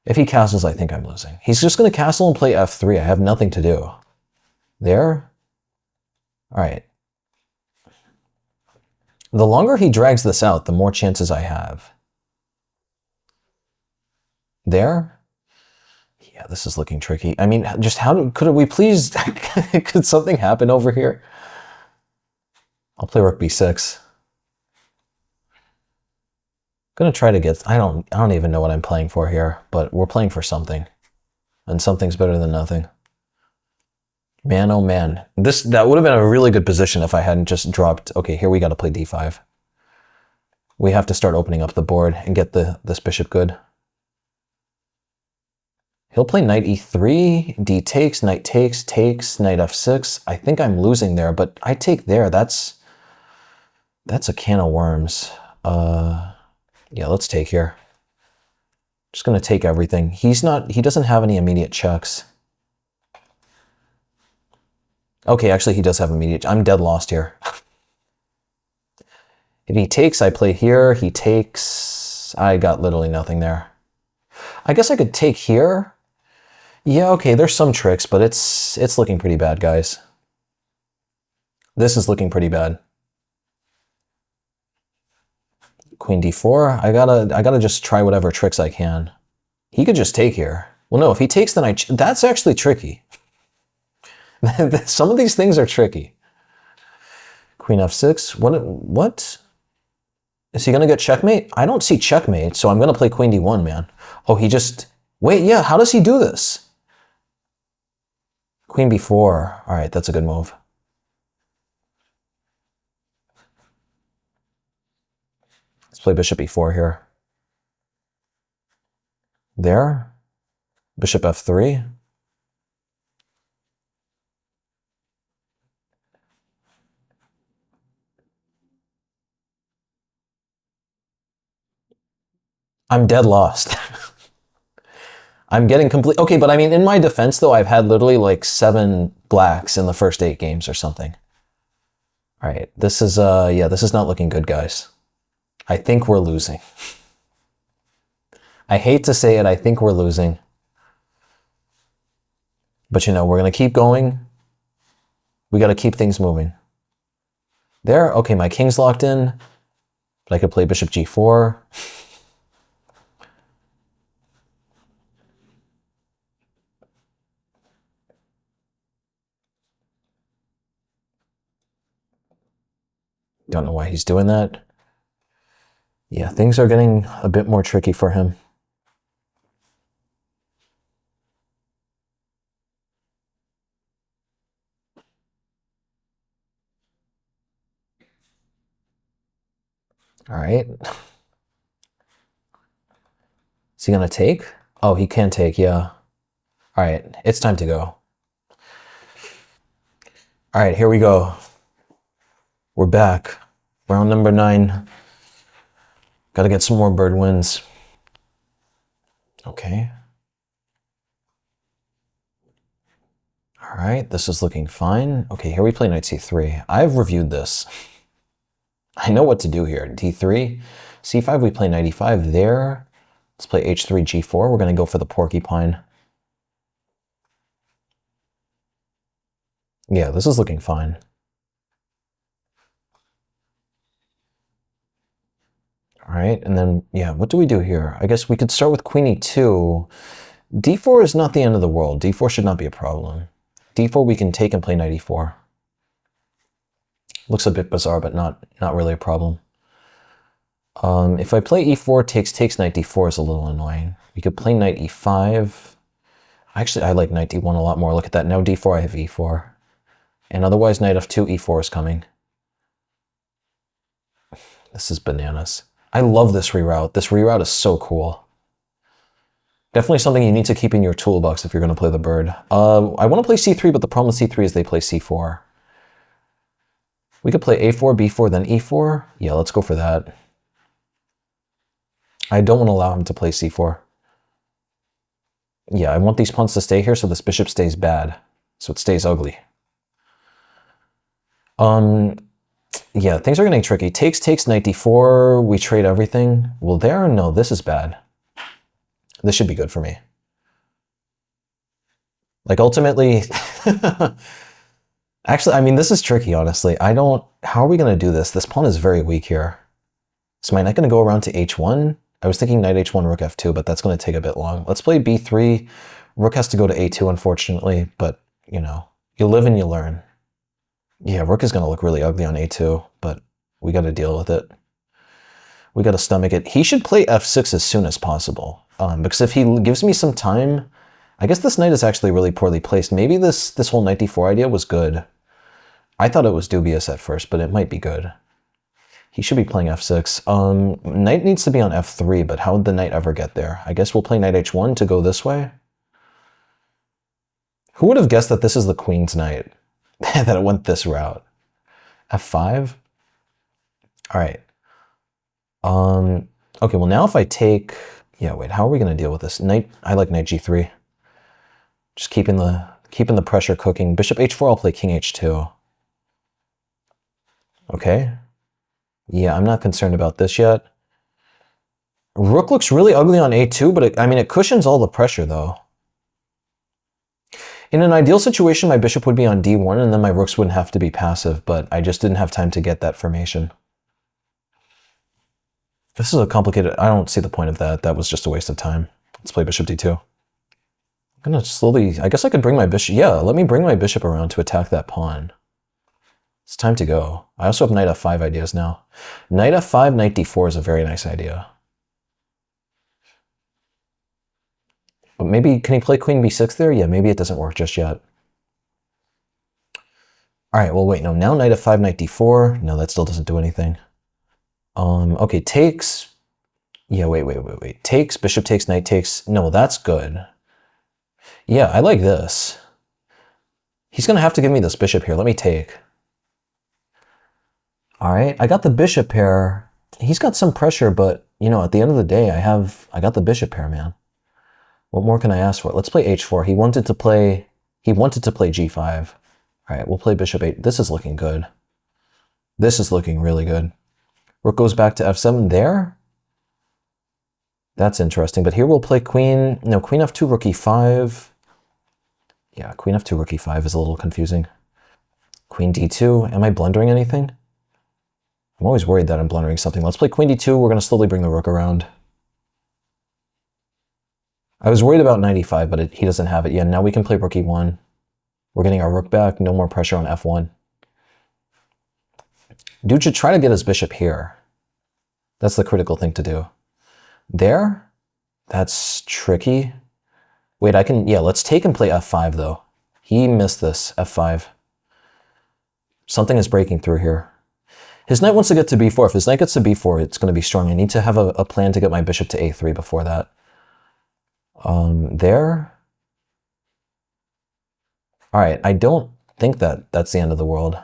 If he castles, I think I'm losing. He's just going to castle and play f3. I have nothing to do. There? All right. The longer he drags this out, the more chances I have. There? Yeah, this is looking tricky. I mean, just could we please, could something happen over here? I'll play rook b6. Gonna try to get, I don't even know what I'm playing for here, but we're playing for something. And something's better than nothing. Man, oh man. That would have been a really good position if I hadn't just dropped, okay, here we gotta play d5. We have to start opening up the board and get this bishop good. He'll play knight e3, d takes, knight takes, knight f6. I think I'm losing there, but I take there. That's a can of worms. Yeah, let's take here. Just gonna take everything. He doesn't have any immediate checks. Okay, actually he does have immediate. I'm dead lost here. If he takes, I play here. He takes, I got literally nothing there. I guess I could take here. Yeah, okay, there's some tricks, but it's looking pretty bad, guys. This is looking pretty bad. Queen d4. I gotta just try whatever tricks I can. He could just take here. Well, no, if he takes, then that's actually tricky. Some of these things are tricky. Queen f6. What? Is he gonna get checkmate? I don't see checkmate, so I'm gonna play queen d1, man. Oh, he just, wait, yeah, how does he do this? Queen b4. All right, that's a good move. Let's play bishop e4 here. There. Bishop f3. I'm dead lost. I'm getting complete. Okay, but I mean, in my defense, though, I've had literally like 7 blacks in the first 8 games or something. All right, this is, yeah, this is not looking good, guys. I think we're losing. I hate to say it, I think we're losing. But you know, we're going to keep going. We got to keep things moving. There, okay, my king's locked in. But I could play bishop g4. Don't know why he's doing that. Yeah, things are getting a bit more tricky for him. All right. Is he gonna take? Oh, he can take, yeah. All right, it's time to go. All right, here we go. We're back. Round number 9. Gotta get some more bird wins. Okay. All right, this is looking fine. Okay, here we play knight c3. I've reviewed this. I know what to do here. d3, c5, we play knight e5 there. Let's play h3, g4. We're going to go for the porcupine. Yeah, this is looking fine. All right, and then, yeah, what do we do here? I guess we could start with queen e2. d4 is not the end of the world. d4 should not be a problem. d4 we can take and play knight e4. Looks a bit bizarre, but not really a problem. If I play e4, takes knight d4 is a little annoying. We could play knight e5. Actually, I like knight d1 a lot more. Look at that. Now d4, I have e4. And otherwise, knight f2, e4 is coming. This is bananas. I love this reroute. This reroute is so cool. Definitely something you need to keep in your toolbox if you're going to play the bird. I want to play c3, but the problem with c3 is they play c4. We could play a4, b4, then e4. Yeah, let's go for that. I don't want to allow him to play c4. Yeah, I want these pawns to stay here so this bishop stays bad. So it stays ugly. Yeah, things are getting tricky. Takes, knight d4. We trade everything. Well, there, no, this is bad. This should be good for me. Like, ultimately... Actually, I mean, this is tricky, honestly. How are we going to do this? This pawn is very weak here. So am I not going to go around to h1? I was thinking knight h1, rook f2, but that's going to take a bit long. Let's play b3. Rook has to go to a2, unfortunately, but, you know, you live and you learn. Yeah, rook is going to look really ugly on a2, but we got to deal with it. We got to stomach it. He should play f6 as soon as possible, because if he gives me some time, I guess this knight is actually really poorly placed. Maybe this whole knight d4 idea was good. I thought it was dubious at first, but it might be good. He should be playing f6. Knight needs to be on f3, but how would the knight ever get there? I guess we'll play knight h1 to go this way. Who would have guessed that this is the queen's knight? That it went this route. f5? All right. Okay, well now if I take... Yeah, wait, how are we going to deal with this? I like knight g3. Just keeping the pressure cooking. Bishop h4, I'll play king h2. Okay. Yeah, I'm not concerned about this yet. Rook looks really ugly on a2, but it cushions all the pressure, though. In an ideal situation, my bishop would be on d1, and then my rooks wouldn't have to be passive, but I just didn't have time to get that formation. This is a complicated... I don't see the point of that. That was just a waste of time. Let's play bishop d2. I'm going to slowly... I guess I could bring my bishop... Yeah, let me bring my bishop around to attack that pawn. It's time to go. I also have knight f5 ideas now. Knight f5, knight d4 is a very nice idea. But maybe, can he play queen b6 there? Yeah, maybe it doesn't work just yet. All right, well, wait, no, now knight f5, knight d4. No, that still doesn't do anything. Okay, takes. Yeah, wait. Takes, bishop takes, knight takes. No, that's good. Yeah, I like this. He's going to have to give me this bishop here. Let me take. All right, I got the bishop pair. He's got some pressure, but, you know, at the end of the day, I got the bishop pair, man. What more can I ask for? Let's play h4. He wanted to play g5. All right, we'll play bishop 8. This is looking good. This is looking really good. Rook goes back to f7 there. That's interesting, but here we'll play queen. No, queen f2, rook e5. Yeah, queen f2, rook e5 is a little confusing. Queen d2. Am I blundering anything? I'm always worried that I'm blundering something. Let's play queen d2. We're going to slowly bring the rook around. I was worried about knight e5, but he doesn't have it yet. Now we can play rook e1. We're getting our rook back. No more pressure on f1. Dude should try to get his bishop here. That's the critical thing to do. There? That's tricky. Wait, yeah, let's take and play f5, though. He missed this, f5. Something is breaking through here. His knight wants to get to b4. If his knight gets to b4, it's going to be strong. I need to have a plan to get my bishop to a3 before that. There. All right, I don't think that's the end of the world.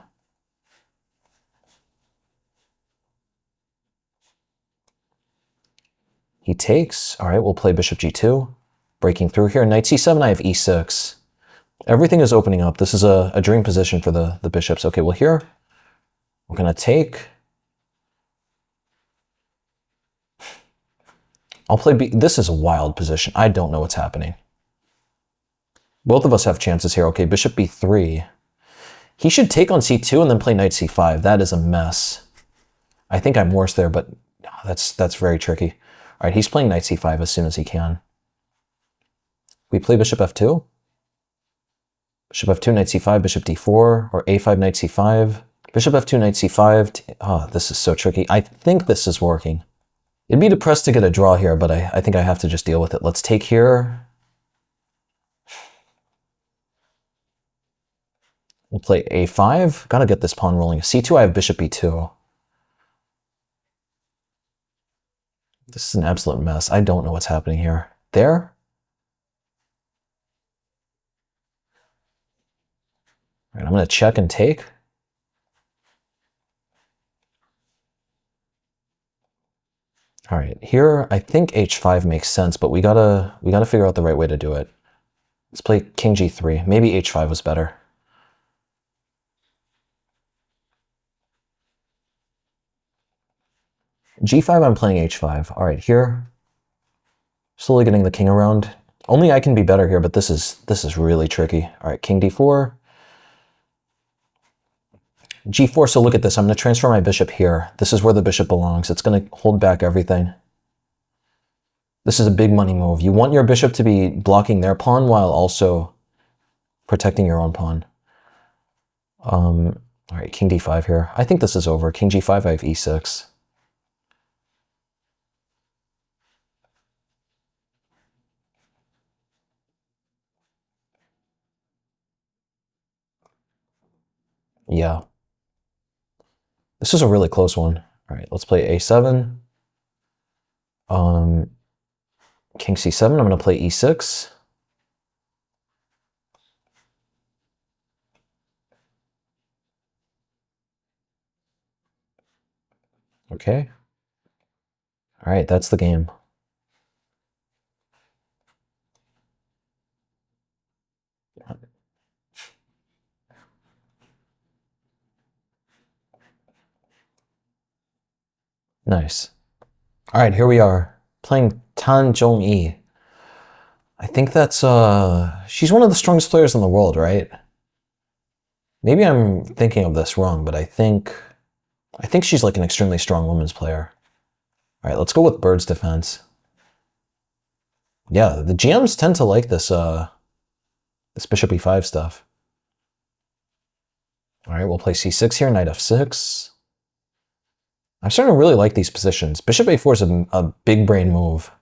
He takes. All right, we'll play bishop g2. Breaking through here. Knight c7, I have e6. Everything is opening up. This is a dream position for the bishops. Okay, well here, we're going to take. I'll play B. This is a wild position. I don't know what's happening. Both of us have chances here. Okay, bishop B3. He should take on C2 and then play knight C5. That is a mess. I think I'm worse there, but that's very tricky. All right, he's playing knight C5 as soon as he can. We play bishop F2. Bishop F2, knight C5, bishop D4, or A5, knight C5. Bishop F2, knight C5. Oh, this is so tricky. I think this is working. It'd be depressed to get a draw here, but I think I have to just deal with it. Let's take here. We'll play A5. Gotta get this pawn rolling. C2, I have bishop E2. This is an absolute mess. I don't know what's happening here. There. All right, I'm gonna check and take. All right, here I think H5 makes sense, but we gotta figure out the right way to do it. Let's play King G3. Maybe H5 was better. G5, I'm playing H5. All right, here, slowly getting the king around. Only I can be better here, but this is really tricky. All right, King D4. G4, so look at this. I'm going to transfer my bishop here. This is where the bishop belongs. It's going to hold back everything. This is a big money move. You want your bishop to be blocking their pawn while also protecting your own pawn. All right, King D5 here. I think this is over. King G5, I have E6. Yeah. This is a really close one. All right, let's play A7. King C7, I'm going to play E6. Okay. All right, that's the game. Nice. All right, here we are playing Zhongyi. I think that's she's one of the strongest players in the world, right? Maybe I'm thinking of this wrong, but I think she's like an extremely strong women's player. All right, let's go with Bird's defense. Yeah, the GMs tend to like this this bishop E5 stuff. All right, we'll play C6 here, knight F6. I'm starting to really like these positions. Bishop A4 is a big brain move.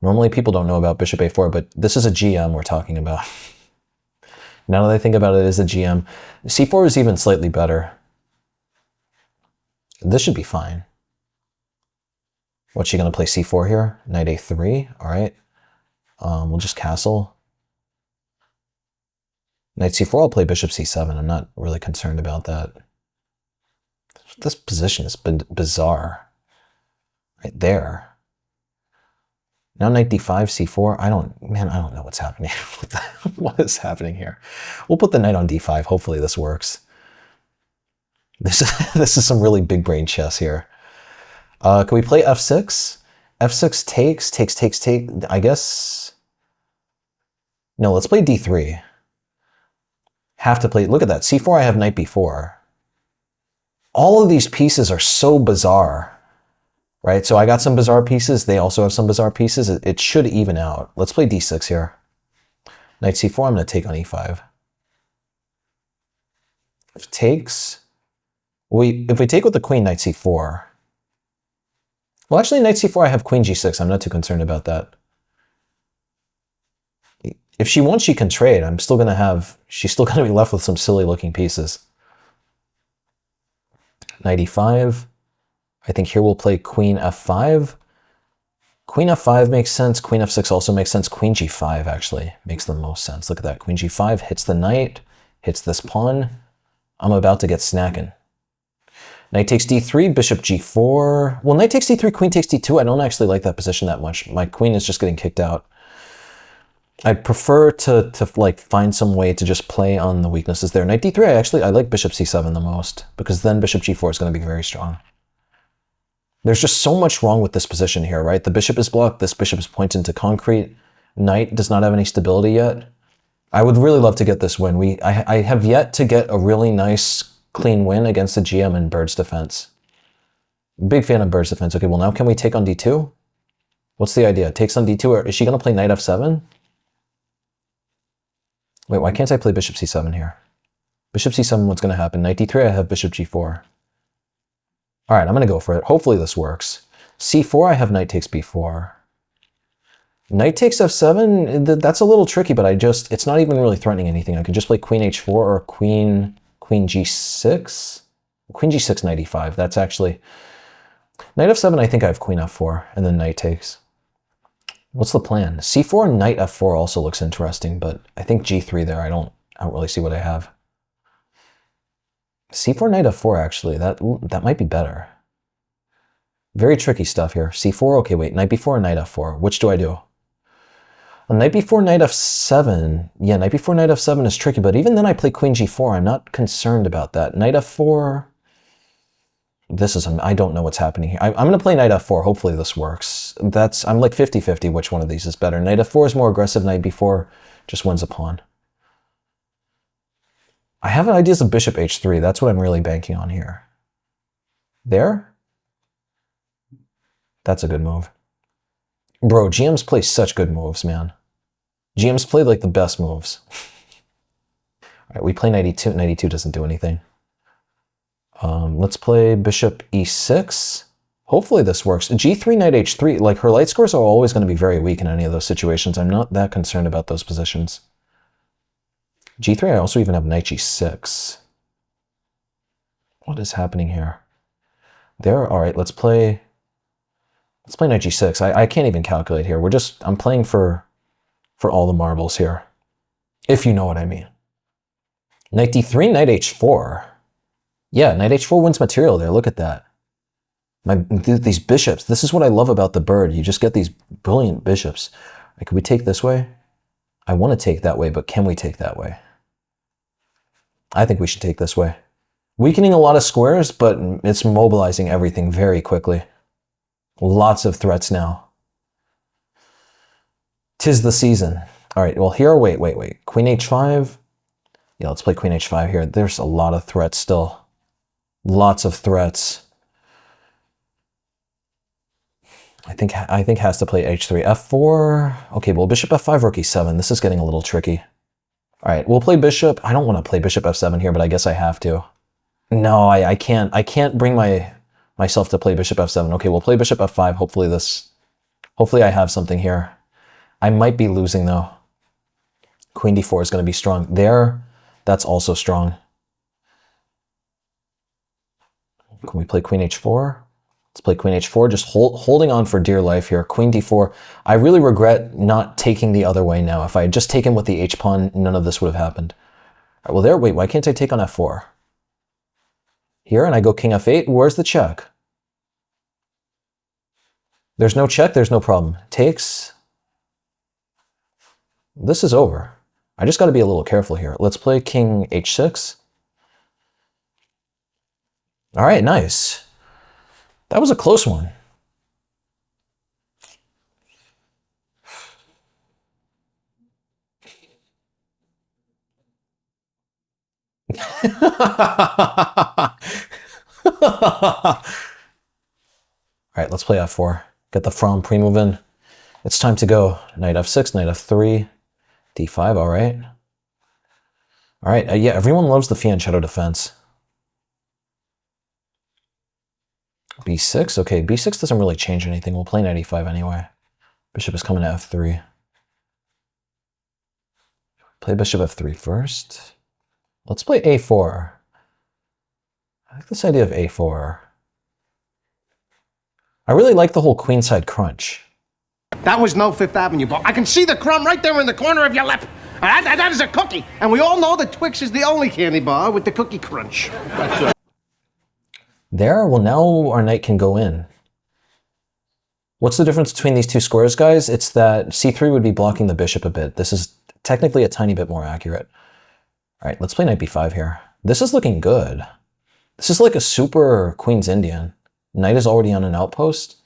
Normally people don't know about bishop A4, but this is a GM we're talking about. Now that I think about it, it is a GM. C4 is even slightly better. This should be fine. What's she going to play C4 here? Knight A3. All right. We'll just castle. Knight C4, I'll play bishop C7. I'm not really concerned about that. This position has been bizarre. Right there. Now knight D5, C4. I don't know what's happening. What is happening here? We'll put the knight on D5. Hopefully this works. This is some really big brain chess here. Can we play F6? F6 takes. I guess. No, let's play D3. Have to play. Look at that. C4, I have knight B4. All of these pieces are so bizarre, right? So I got some bizarre pieces. They also have some bizarre pieces. It should even out. Let's play D6 here. Knight C4, I'm going to take on E5. If takes, if we take with the queen, knight C4. Well, actually, knight C4, I have queen G6. I'm not too concerned about that. If she wants, she can trade. She's still going to be left with some silly looking pieces. Knight E5. I think here we'll play queen F5. Queen F5 makes sense. Queen F6 also makes sense. Queen G5 actually makes the most sense. Look at that. Queen G5 hits the knight, hits this pawn. I'm about to get snacking. Knight takes D3, bishop G4. Well, knight takes D3, queen takes D2. I don't actually like that position that much. My queen is just getting kicked out. I'd prefer to like find some way to just play on the weaknesses there. Knight d3, I like bishop c7 the most, because then bishop g4 is going to be very strong. There's just so much wrong with this position here, right? The bishop is blocked, this bishop is pointed to concrete, knight does not have any stability yet. I would really love to get this win. I have yet to get a really nice, clean win against the GM in Bird's defense. Big fan of Bird's defense. Okay, well now can we take on d2? What's the idea? Takes on d2, or is she going to play knight f7? Wait, why can't I play bishop c7 here? Bishop c7, what's going to happen? Knight d3, I have bishop g4. All right, I'm going to go for it. Hopefully this works. c4, I have knight takes b4. Knight takes f7, that's a little tricky, but it's not even really threatening anything. I could just play queen h4 or queen g6. Queen g6, knight e5. That's actually... Knight f7, I think I have queen f4, and then knight takes. What's the plan? c4 and knight f4 also looks interesting, but I think g3 there, I don't really see what I have. c4, knight f4, actually, that might be better. Very tricky stuff here. c4, okay, wait, knight b4 and knight f4. Which do I do? Well, knight b4, knight f7. Yeah, knight b4, knight f7 is tricky, but even then I play queen g4. I'm not concerned about that. Knight f4... I don't know what's happening here. I'm going to play knight f4. Hopefully this works. I'm like 50-50 which one of these is better. Knight f4 is more aggressive. Knight b4 just wins a pawn. I have ideas of bishop h3. That's what I'm really banking on here. There? That's a good move. Bro, GMs play such good moves, man. GMs play like the best moves. All right, we play knight e2. Knight e2 doesn't do anything. Let's play bishop e6. Hopefully this works. g3, knight h3, like her light scores are always going to be very weak in any of those situations. I'm not that concerned about those positions. g3, I also even have knight g6. What is happening here? There, all right, let's play knight g6. I can't even calculate here. I'm playing for all the marbles here, if you know what I mean. Knight d3, knight h4. Yeah, knight h4 wins material there. Look at that. These bishops. This is what I love about the bird. You just get these brilliant bishops. Right, could we take this way? I want to take that way, but can we take that way? I think we should take this way. Weakening a lot of squares, but it's mobilizing everything very quickly. Lots of threats now. 'Tis the season. All right, well here, wait. Queen h5. Yeah, let's play queen h5 here. There's a lot of threats still. Lots of threats. I think has to play h3. f4. Okay, well, bishop f5, rook e7. This is getting a little tricky. All right, we'll play bishop. I don't want to play bishop f7 here, but I guess I have to. No, I can't bring myself to play bishop f7. Okay, we'll play bishop f5. Hopefully I have something here. I might be losing though. Queen d4 is going to be strong. There, that's also strong. Can we play queen h4? Let's play queen h4, just holding on for dear life here. Queen d4. I really regret not taking the other way now. If I had just taken with the h-pawn, none of this would have happened. All right, well there, wait, why can't I take on f4? Here, and I go king f8. Where's the check? There's no check, there's no problem. Takes. This is over. I just got to be a little careful here. Let's play king h6. All right, nice. That was a close one. All right, let's play f4. Get the from pre-move in. It's time to go. Knight f6, knight f3, d5, all right. All right, yeah, everyone loves the fianchetto defense. b6, okay, b6 doesn't really change anything. We'll play knight e5 anyway. Bishop is coming to f3. Play bishop f3 first. Let's play a4. I like this idea of a4. I really like the whole queenside crunch. That was no Fifth Avenue, but I can see the crumb right there in the corner of your lip. That is a cookie. And we all know that Twix is the only candy bar with the cookie crunch. There, well now our knight can go in. What's the difference between these two squares, guys? It's that c3 would be blocking the bishop a bit. This is technically a tiny bit more accurate. All right, let's play knight b5 here. This is looking good. This is like a super Queen's Indian. Knight is already on an outpost.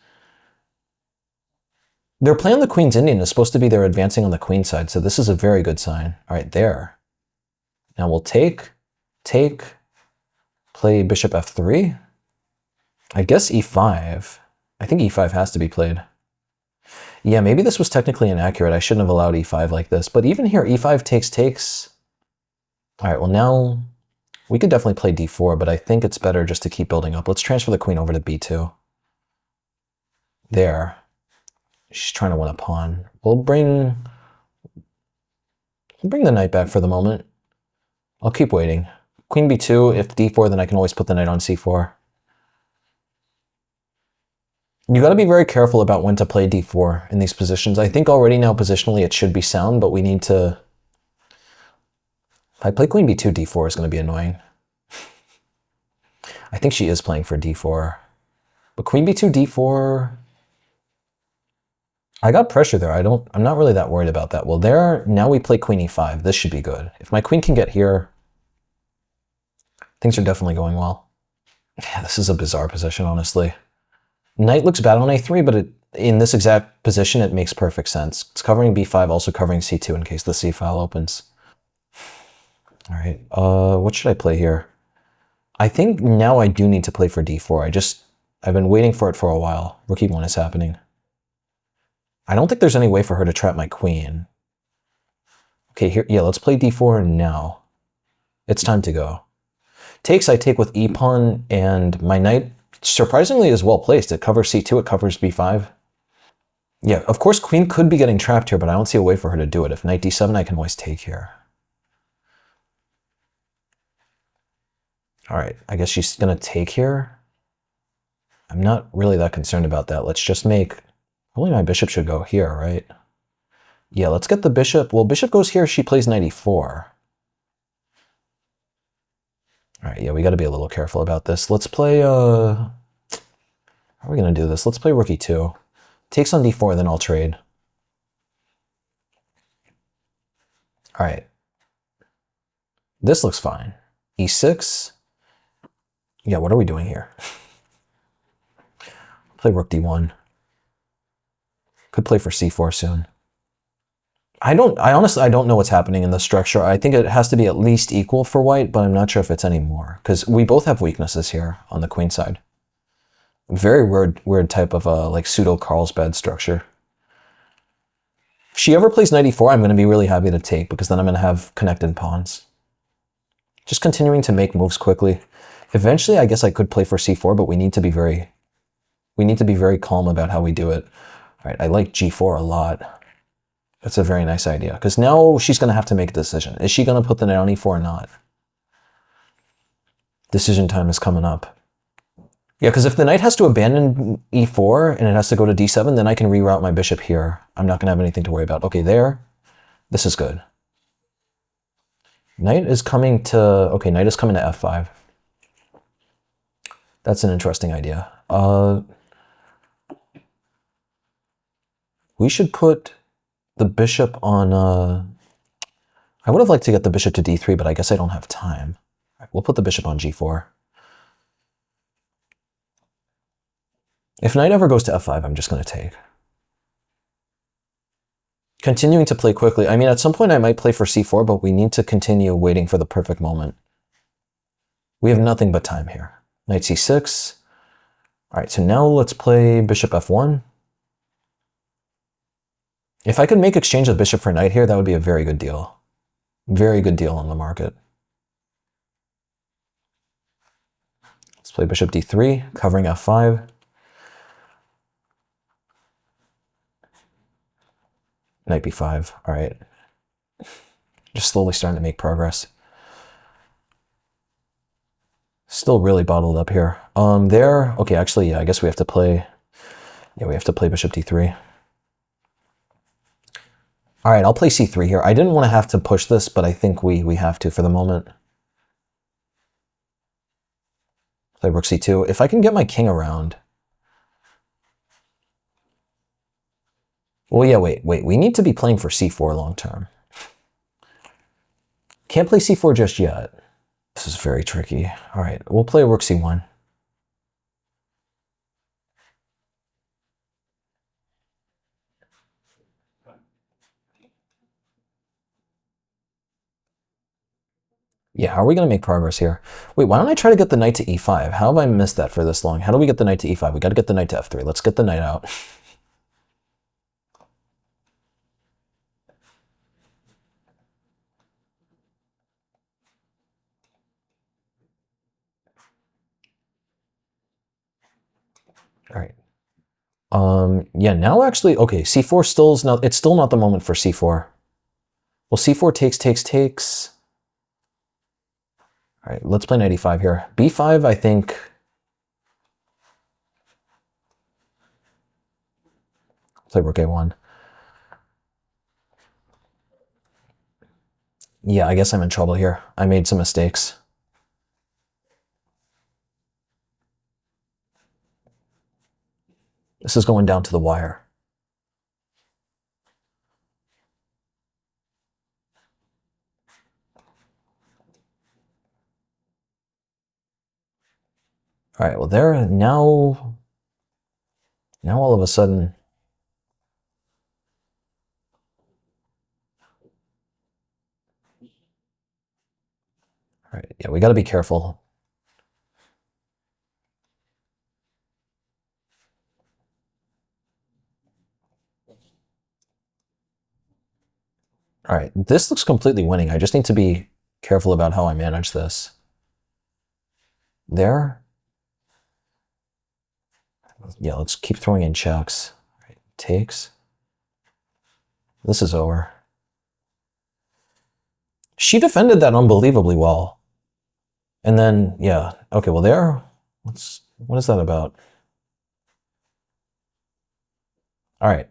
Their play on the Queen's Indian is supposed to be they're advancing on the queen side, so this is a very good sign. All right, there. Now we'll take, play bishop f3. I guess e5. I think e5 has to be played. Yeah, maybe this was technically inaccurate. I shouldn't have allowed e5 like this. But even here, e5 takes. All right, well now we could definitely play d4, but I think it's better just to keep building up. Let's transfer the queen over to b2. There. She's trying to win a pawn. We'll bring the knight back for the moment. I'll keep waiting. Queen b2, if d4, then I can always put the knight on c4. You got to be very careful about when to play d4 in these positions. I think already now positionally it should be sound, but we need to... If I play queen b2, d4 is going to be annoying. I think she is playing for d4. But queen b2, d4... I got pressure there. I'm not really that worried about that. Well, there, now we play queen e5. This should be good. If my queen can get here, things are definitely going well. Yeah, this is a bizarre position, honestly. Knight looks bad on a3, but in this exact position, it makes perfect sense. It's covering b5, also covering c2 in case the c file opens. All right, what should I play here? I think now I do need to play for d4. I've been waiting for it for a while. Rook e1 is happening. I don't think there's any way for her to trap my queen. Okay, here, yeah, let's play d4 now. It's time to go. Takes, I take with e-pawn, and my knight surprisingly is well placed. It covers c2, it covers b5. Yeah, of course queen could be getting trapped here, but I don't see a way for her to do it. If knight d7, I can always take here. All right, I guess she's gonna take here. I'm not really that concerned about that. Let's just make... Probably my bishop should go here, right? Yeah, let's get the bishop. Well, bishop goes here, she plays knight e4. All right, yeah, we got to be a little careful about this. Let's play, how are we going to do this? Let's play rook e2. Takes on d4, then I'll trade. All right. This looks fine. e6. Yeah, what are we doing here? Play rook d1. Could play for c4 soon. I honestly don't know what's happening in this structure. I think it has to be at least equal for white, but I'm not sure if it's any more because we both have weaknesses here on the queen side. Very weird type of like pseudo Carlsbad structure. If she ever plays knight e4, I'm going to be really happy to take because then I'm going to have connected pawns. Just continuing to make moves quickly. Eventually, I guess I could play for c4, but we need to be very calm about how we do it. All right, I like g4 a lot. That's a very nice idea because now she's going to have to make a decision. Is she going to put the knight on e4 or not? Decision time is coming up. Yeah, because if the knight has to abandon e4 and it has to go to d7, then I can reroute my bishop here. I'm not going to have anything to worry about. Okay, there. This is good. Knight is coming to... Okay, knight is coming to f5. That's an interesting idea. We should put the bishop on... I would have liked to get the bishop to d3, but I guess I don't have time. All right, we'll put the bishop on g4. If knight ever goes to f5, I'm just going to take. Continuing to play quickly. I mean, at some point I might play for c4, but we need to continue waiting for the perfect moment. We have nothing but time here. Knight c6. All right, so now let's play bishop f1. If I could make exchange of bishop for knight here, that would be a very good deal. Very good deal on the market. Let's play bishop d3, covering f5. Knight b5, all right. Just slowly starting to make progress. Still really bottled up here. Okay, actually, yeah, I guess we have to play, we have to play bishop d3. All right, I'll play c3 here. I didn't want to have to push this, but I think we have to for the moment. Play rook c2. If I can get my king around. Well, yeah, wait. We need to be playing for c4 long term. Can't play c4 just yet. This is very tricky. All right, we'll play rook c1. Yeah, how are we going to make progress here? Wait, why don't I try to get the knight to e5? How have I missed that for this long? How do we get the knight to e5? We got to get the knight to f3. Let's get the knight out. All right. Yeah, now actually, okay, c4 it's still not the moment for c4. Well, c4 takes. All right, let's play knight e5 here. b5, I think. Play rook a1. Yeah, I guess I'm in trouble here. I made some mistakes. This is going down to the wire. All right, well there, now all of a sudden, all right, yeah, we got to be careful. All right, this looks completely winning. I just need to be careful about how I manage this. There. Yeah, let's keep throwing in checks. All right, takes. This is over. She defended that unbelievably well. And then, yeah, okay, well there, what is that about? All right.